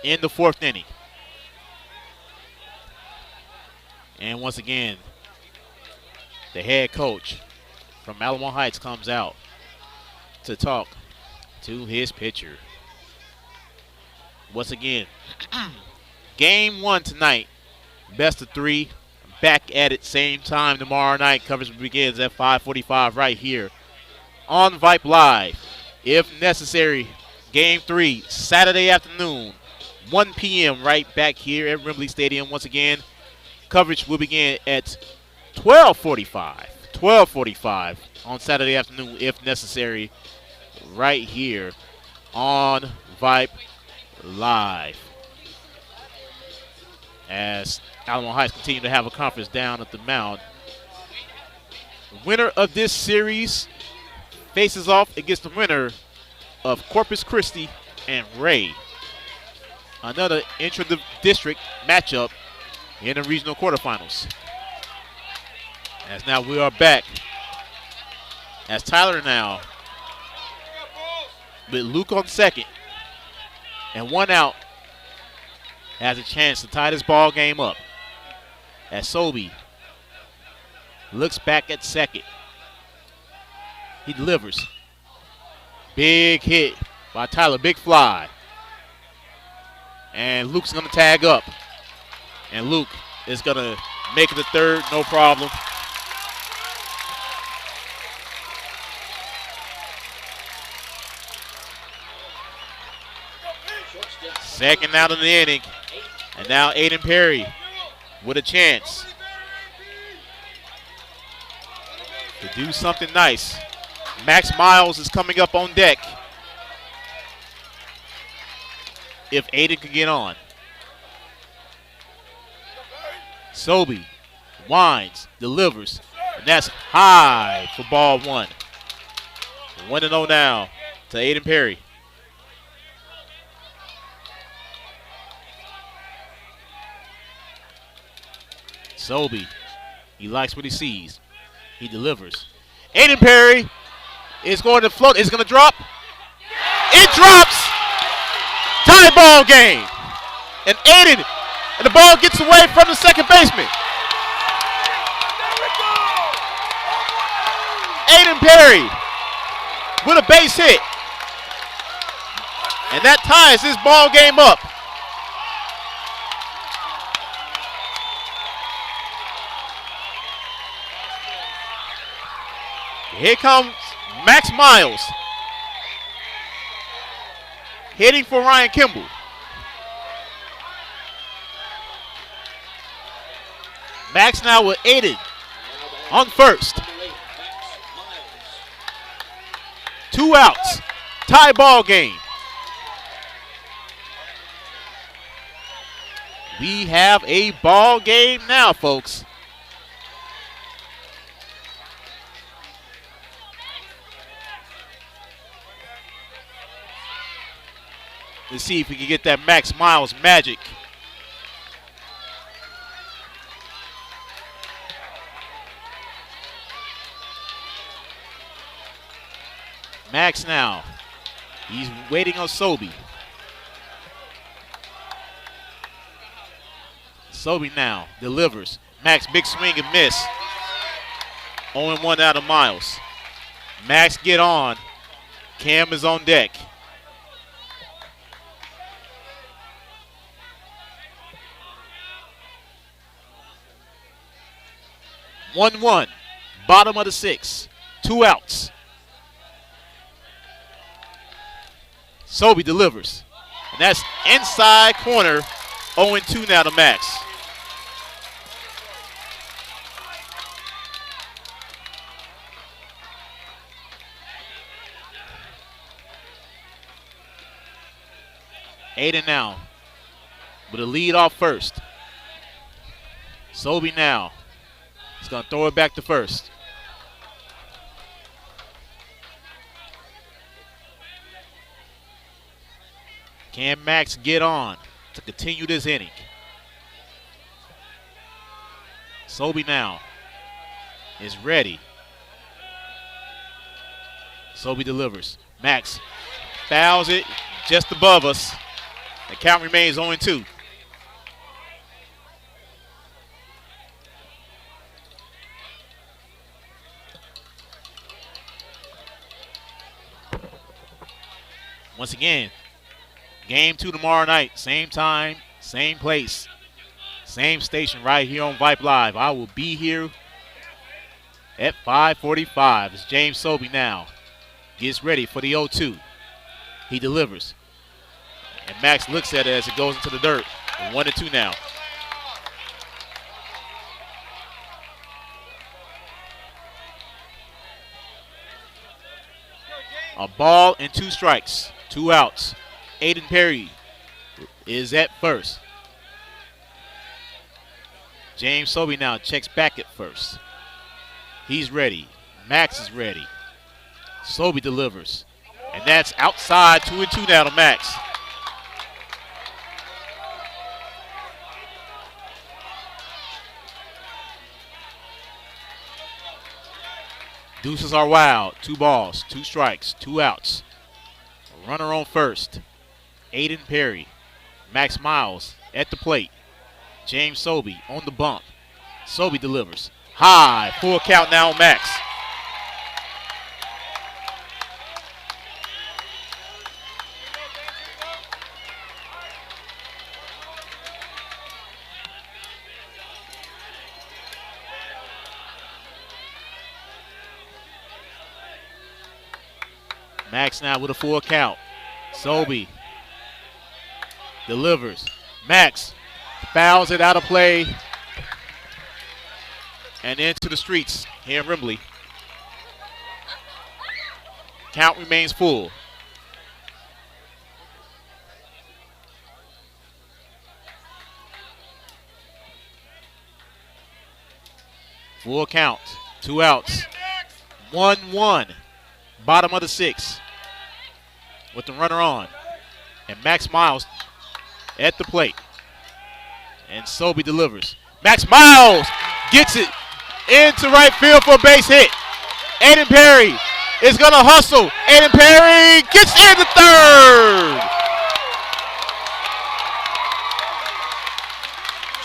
in the 4th inning. And once again, the head coach from Alamo Heights comes out to talk to his pitcher. Once again, game 1 tonight, best of 3. Back at it same time tomorrow night. Coverage begins at 5:45 right here on Vype Live. If necessary, Game 3, Saturday afternoon, 1 p.m. right back here at Wembley Stadium. Once again, coverage will begin at 12:45 on Saturday afternoon if necessary, right here on Vype Live. As Alamo Heights continue to have a conference down at the mound. The winner of this series faces off against the winner of Corpus Christi and Ray. Another intra-district matchup in the regional quarterfinals. As now we are back. As Tyler now with Luke on second and 1 out has a chance to tie this ball game up. As Sobey looks back at second. He delivers. Big hit by Tyler, big fly. And Luke's going to tag up. And Luke is going to make it to third, no problem. Second out of the inning. And now Aiden Perry with a chance to do something nice. Max Miles is coming up on deck. If Aiden can get on. Sobey winds, delivers, and that's high for ball 1. 1-0 now to Aiden Perry. Sobey, he likes what he sees. He delivers. Aiden Perry is going to float. It's going to drop. It drops. Tie ball game. And Aiden, and the ball gets away from the second baseman. Aiden Perry with a base hit. And that ties this ball game up. Here comes Max Miles. Hitting for Ryan Kimball. Max now with Aiden on first. 2 outs. Tie ball game. We have a ball game now, folks. Let's see if we can get that Max Miles magic. Max now. He's waiting on Sobey. Sobey now delivers. Max, big swing and miss. 0-1 out of Miles. Max get on. Cam is on deck. One, bottom of the 6th, 2 outs. Sobey delivers. And that's inside corner, 0-2 now to Max. Aiden now with a lead off first. Sobey now. He's going to throw it back to first. Can Max get on to continue this inning? Sobey now is ready. Sobey delivers. Max fouls it just above us. The count remains 0-2. Once again, game 2 tomorrow night, same time, same place, same station right here on Vype Live. I will be here at 5:45 as James Sobey now gets ready for the 0-2. He delivers. And Max looks at it as it goes into the dirt. 1-2 now. A ball and 2 strikes. 2 outs. Aiden Perry is at first. James Sobey now checks back at first. He's ready. Max is ready. Sobey delivers. And that's outside. 2-2 now to Max. Deuces are wild. 2 balls, 2 strikes, 2 outs. A runner on first. Aiden Perry. Max Miles at the plate. James Sobey on the bump. Sobey delivers. High. Full count now on Max. Max now with a full count. Sobey delivers. Max fouls it out of play and into the streets here in Rimley. Count remains full. Full count. 2 outs. 1-1. Bottom of the 6th. With the runner on. And Max Miles at the plate. And Sobey delivers. Max Miles gets it into right field for a base hit. Aiden Perry is going to hustle. Aiden Perry gets into third.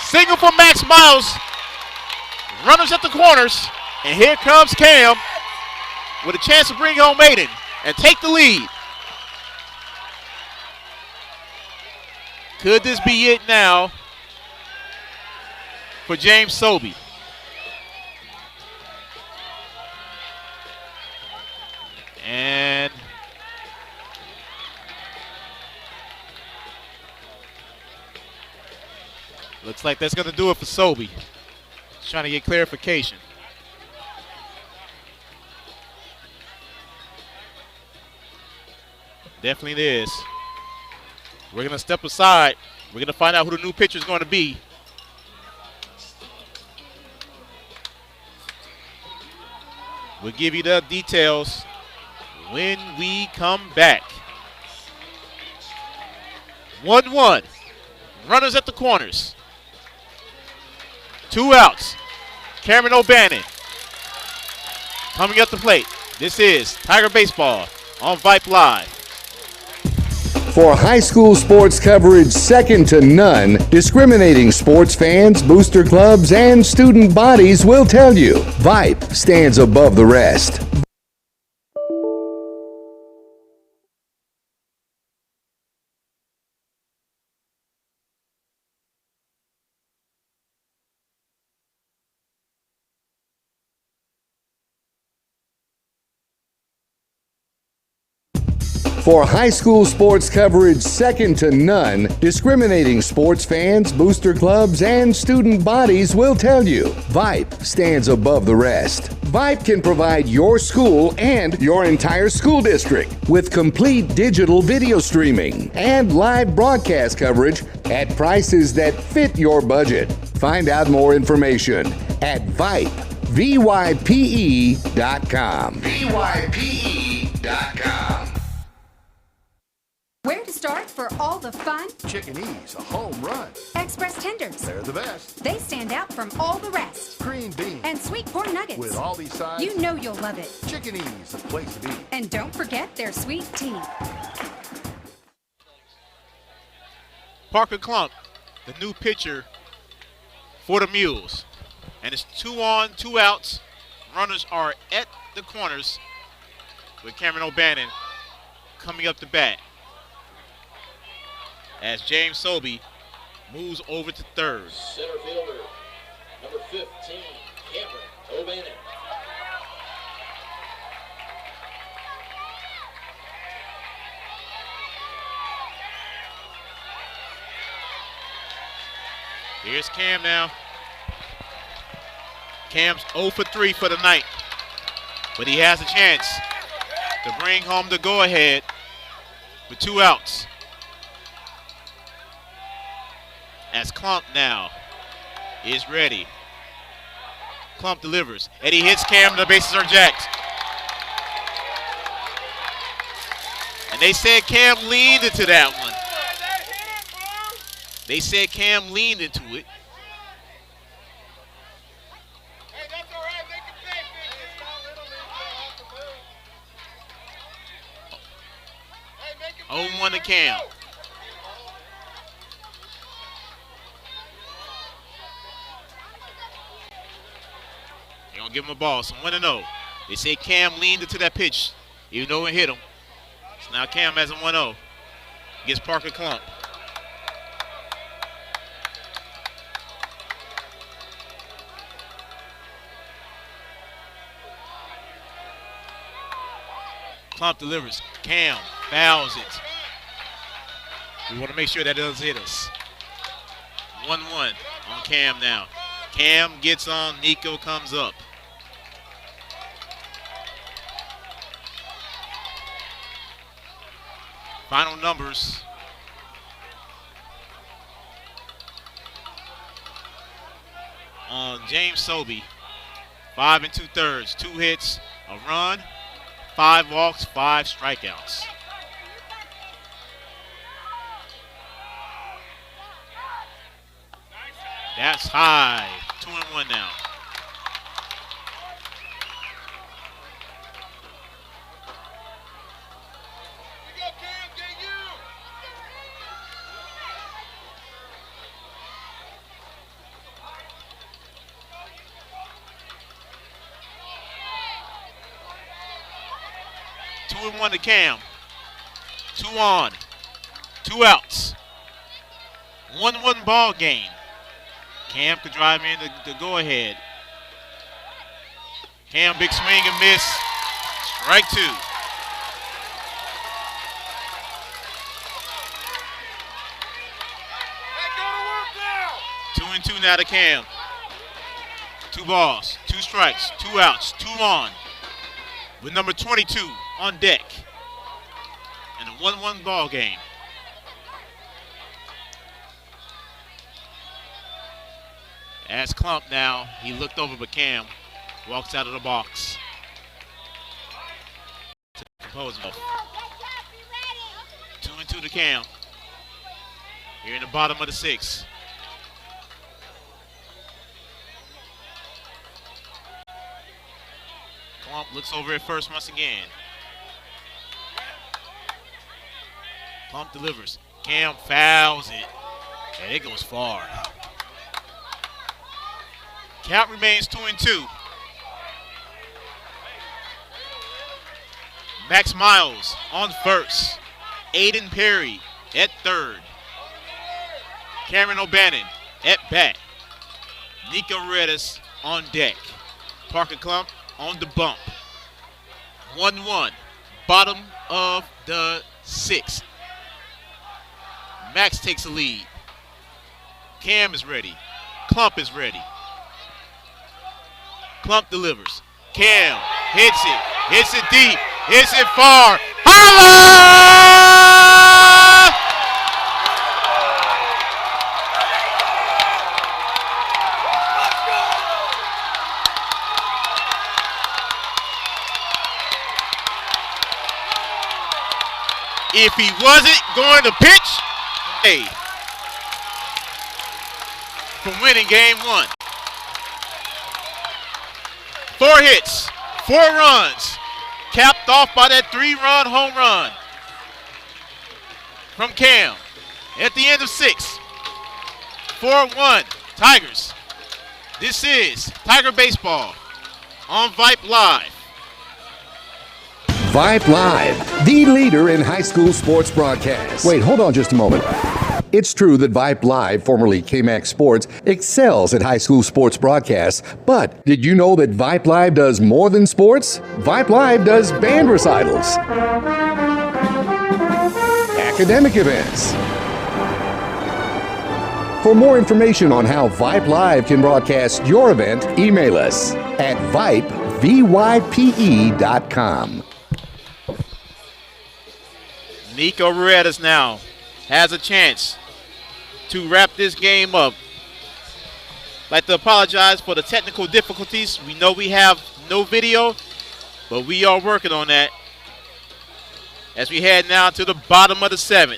Single for Max Miles. Runners at the corners. And here comes Cam with a chance to bring home Aiden and take the lead. Could this be it now for James Sobey? And looks like that's going to do it for Sobey. Just trying to get clarification. Definitely it is. We're going to step aside. We're going to find out who the new pitcher is going to be. We'll give you the details when we come back. 1-1. Runners at the corners. 2 outs. Cameron O'Bannon coming up the plate. This is Tiger Baseball on Vype Live. For high school sports coverage second to none, discriminating sports fans, booster clubs, and student bodies will tell you Vype stands above the rest. For high school sports coverage second to none, discriminating sports fans, booster clubs, and student bodies will tell you Vype stands above the rest. Vype can provide your school and your entire school district with complete digital video streaming and live broadcast coverage at prices that fit your budget. Find out more information at Vype, VYPE.com. VYPE.com. Where to start for all the fun? Chicken E's, a home run. Express tenders. They're the best. They stand out from all the rest. Green beans. And sweet corn nuggets. With all these sides. You know you'll love it. Chicken E's, the place to be. And don't forget their sweet tea. Parker Klunk, the new pitcher for the Mules. And it's 2 on, 2 outs. Runners are at the corners with Cameron O'Bannon coming up to bat. As James Sobey moves over to third. Center fielder, number 15, Cameron O'Bannon. Here's Cam now. Cam's 0 for 3 for the night. But he has a chance to bring home the go-ahead with 2 outs. As Klump now is ready. Klump delivers. And he hits Cam, and the bases are jacked. And they said Cam leaned into that one. They said Cam leaned into it. Oh, 1 to Cam. They're going to give him a ball, so 1-0. They say Cam leaned into that pitch, even though it hit him. So now Cam has a 1-0 against Parker Klump. Klump delivers. Cam fouls it. We want to make sure that doesn't hit us. 1-1 on Cam now. Cam gets on. Nico comes up. Final numbers. On James Sobey. 5 2/3. 2 hits, a run, 5 walks, 5 strikeouts. That's high. 2-1 now. Two and 1 to Cam. 2 on. 2 outs. 1-1 ball game. Cam could drive in the go-ahead. Cam, big swing and miss. Strike 2. Hey, 2-2 now to Cam. 2 balls, 2 strikes, 2 outs, 2 on. With number 22 on deck. In a 1-1 ball game. As Klump now, he looked over, but Cam walks out of the box to compose himself. 2-2 to Cam. Here in the bottom of the 6th. Klump looks over at first once again. Klump delivers. Cam fouls it. And it goes far. Count remains 2-2. Max Miles on first. Aiden Perry at third. Cameron O'Bannon at bat. Nico Redis on deck. Parker Klump on the bump. 1-1. Bottom of the 6th. Max takes a lead. Cam is ready. Klump is ready. Klump delivers. Cam hits it deep, hits it far. Holla! If he wasn't going to pitch, hey, from winning game 1. 4 hits, 4 runs, capped off by that 3-run home run from Cam at the end of 6. 4-1 Tigers. This is Tiger Baseball on Vype Live. Vype Live, the leader in high school sports broadcasts. Wait, hold on just a moment. It's true that Vype Live, formerly KMAX Sports, excels at high school sports broadcasts. But did you know that Vype Live does more than sports? Vype Live does band recitals, academic events, For more information on how Vype Live can broadcast your event, email us at vype.com. Nico Ruedas now has a chance to wrap this game up. I'd like to apologize for the technical difficulties. We know we have no video, but we are working on that as we head now to the bottom of the 7th.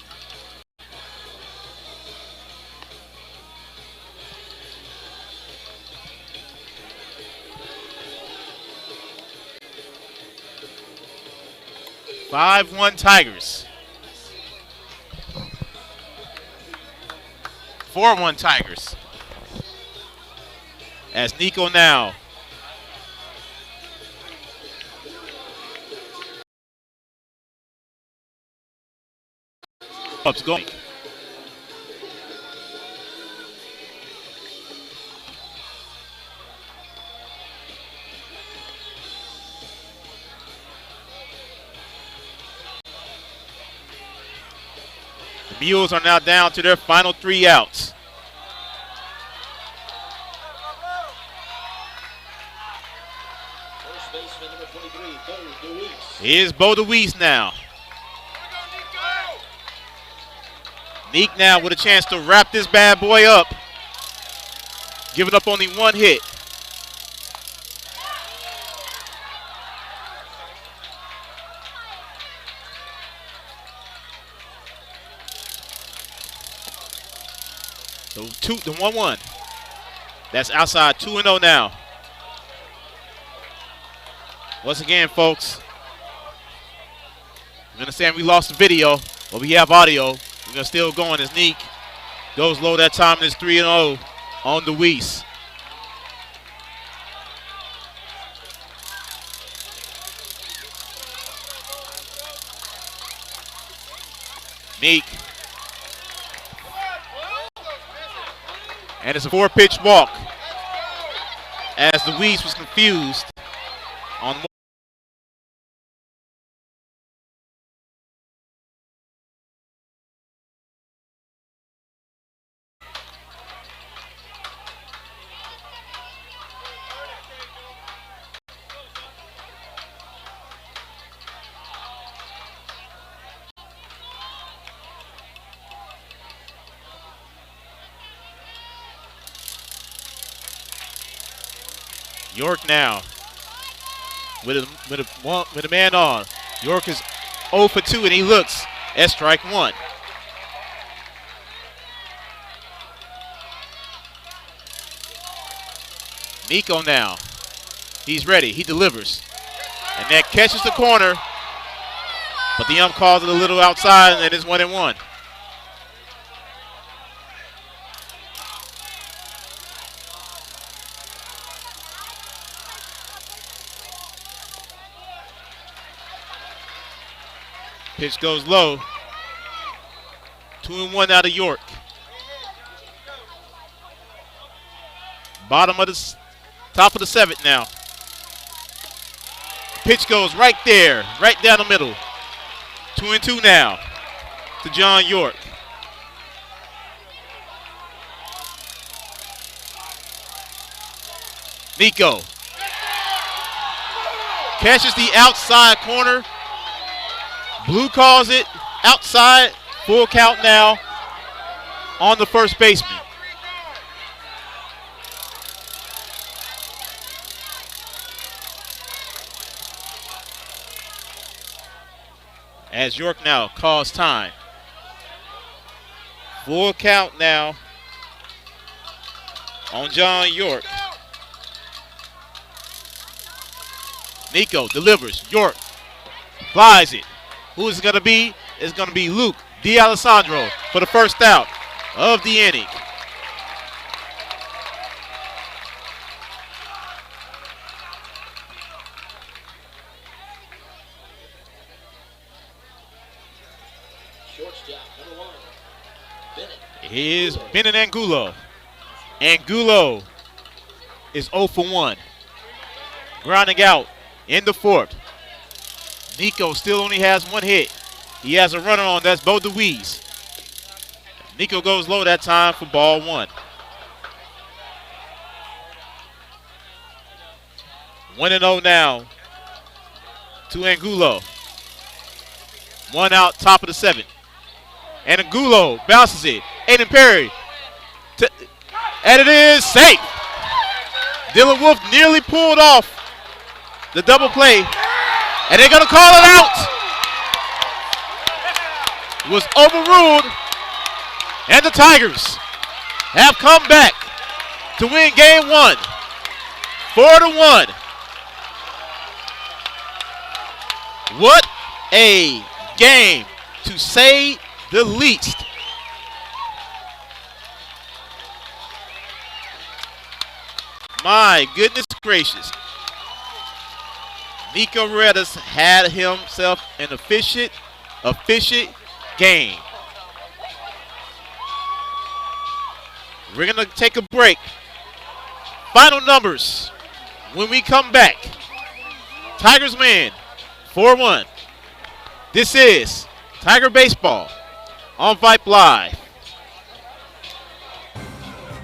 (5-1) Tigers. 4-1 Tigers. As Nico now ups going. The Mules are now down to their final 3 outs. Here's Bo DeWeese now. Neek now with a chance to wrap this bad boy up. Giving up only 1 hit. So the 1-1. That's outside 2-0 now. Once again, folks, you understand we lost the video, but we have audio. We're going to still going as Neek goes low that time. It's 3-0 on DeWeese. Neek. And it's a 4-pitch walk as DeWeese was confused on York now with a man on. York is 0 for 2 and he looks at strike 1. Nico now. He's ready. He delivers. And that catches the corner. But the ump calls it a little outside and it's 1-1. Pitch goes low. 2-1 out of York. Top of the 7th now. Pitch goes right there, right down the middle. 2-2 now to John York. Nico catches the outside corner. Blue calls it outside. Full count now on the first baseman. As York now calls time. Full count now on John York. Nico delivers. York flies it. Who is it going to be? It's going to be Luke D'Alessandro for the first out of the inning. Here's Bennett Angulo. Angulo is 0 for 1. Grounding out in the 4th. Nico still only has 1 hit. He has a runner on. That's Bo DeWeese. Nico goes low that time for ball one. 1-0 now to Angulo. One out, top of the 7th. And Angulo bounces it. Aiden Perry. And it is safe. Dylan Wolf nearly pulled off the double play. And they're going to call it out. It was overruled. And the Tigers have come back to win game 1. 4-1. What a game, to say the least. My goodness gracious. Nico Ruedas had himself an efficient game. We're going to take a break. Final numbers when we come back. Tigers win 4-1. This is Tiger Baseball on Vype Live.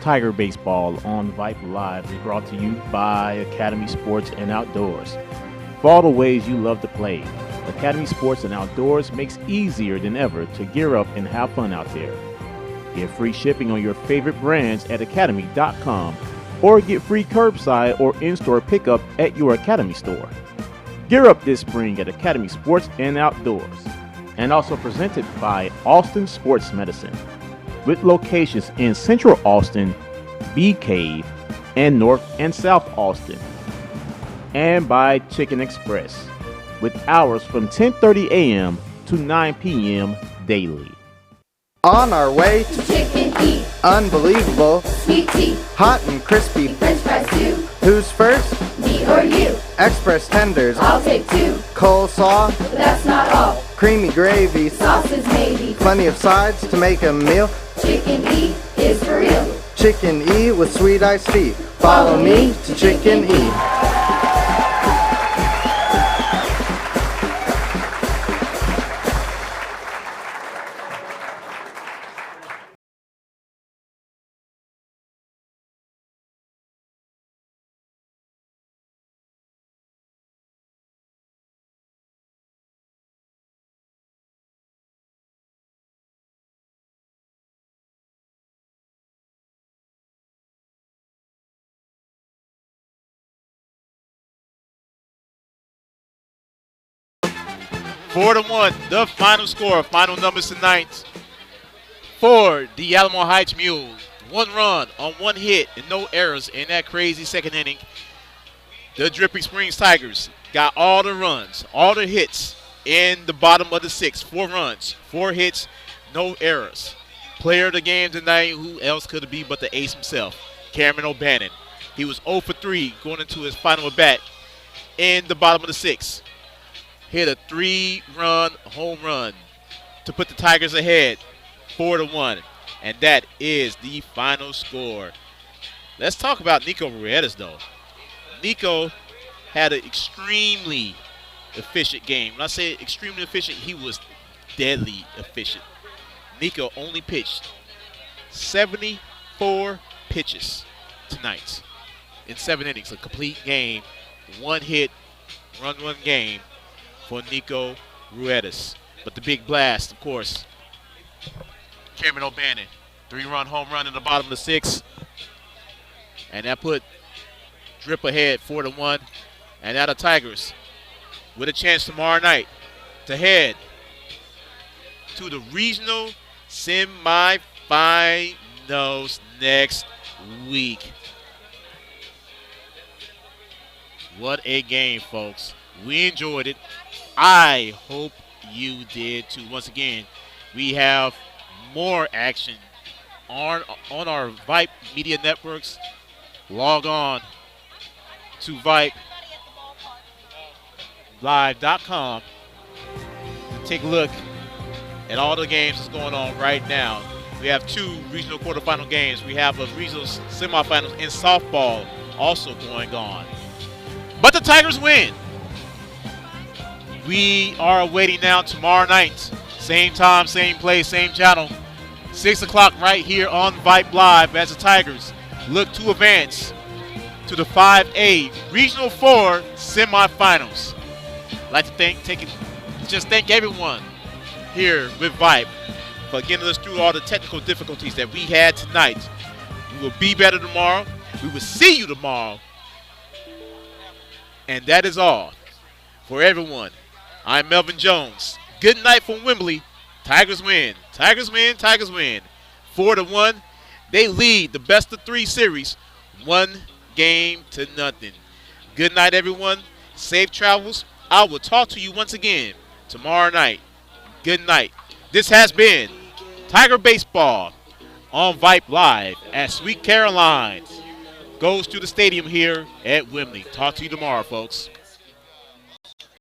Tiger Baseball on Vype Live is brought to you by Academy Sports and Outdoors. For all the ways you love to play, Academy Sports and Outdoors makes easier than ever to gear up and have fun out there. Get free shipping on your favorite brands at academy.com or get free curbside or in-store pickup at your Academy store. Gear up this spring at Academy Sports and Outdoors. And also presented by Austin Sports Medicine, with locations in Central Austin, Bee Cave, and North and South Austin. And by Chicken Express, with hours from 10:30 a.m. to 9 p.m. daily. On our way to Chicken Eat. Unbelievable. Sweet tea. Hot and crispy. French fries too. Who's first? Me or you? Express tenders. I'll take 2. Coleslaw. But that's not all. Creamy gravy. Sauces maybe. Plenty of sides to make a meal. Chicken E is for real. Chicken E with sweet iced tea. Follow me to Chicken E. Four to 1, the final score. Final numbers tonight for the Alamo Heights Mules. 1 run on 1 hit and no errors in that crazy second inning. The Dripping Springs Tigers got all the runs, all the hits in the bottom of the 6th. 4 runs, 4 hits, no errors. Player of the game tonight, who else could it be but the ace himself, Cameron O'Bannon. He was 0 for 3 going into his final at bat in the bottom of the 6th. Hit a 3-run home run to put the Tigers ahead 4-1. And that is the final score. Let's talk about Nico Ruedas, though. Nico had an extremely efficient game. When I say extremely efficient, he was deadly efficient. Nico only pitched 74 pitches tonight in 7 innings. A complete game, 1 hit, run 1 game for Nico Ruedas. But the big blast, of course, Cameron O'Bannon. 3-run home run in the bottom of the 6th. And that put Drip ahead 4-1. And now the Tigers with a chance tomorrow night to head to the regional semifinals next week. What a game, folks. We enjoyed it. I hope you did too. Once again, we have more action on our Vype media networks. Log on to VypeLive.com to take a look at all the games that's going on right now. We have 2 regional quarterfinal games. We have a regional semifinals in softball also going on. But the Tigers win. We are awaiting now tomorrow night. Same time, same place, same channel. 6 o'clock right here on Vype Live as the Tigers look to advance to the 5A Regional 4 semifinals. I'd like to thank everyone here with Vype for getting us through all the technical difficulties that we had tonight. We will be better tomorrow. We will see you tomorrow. And that is all for everyone. I'm Melvin Jones. Good night from Wembley. Tigers win. Tigers win. Tigers win. 4-1. They lead the best of 3 series 1-0. Good night, everyone. Safe travels. I will talk to you once again tomorrow night. Good night. This has been Tiger Baseball on Vype Live as Sweet Caroline goes to the stadium here at Wembley. Talk to you tomorrow, folks.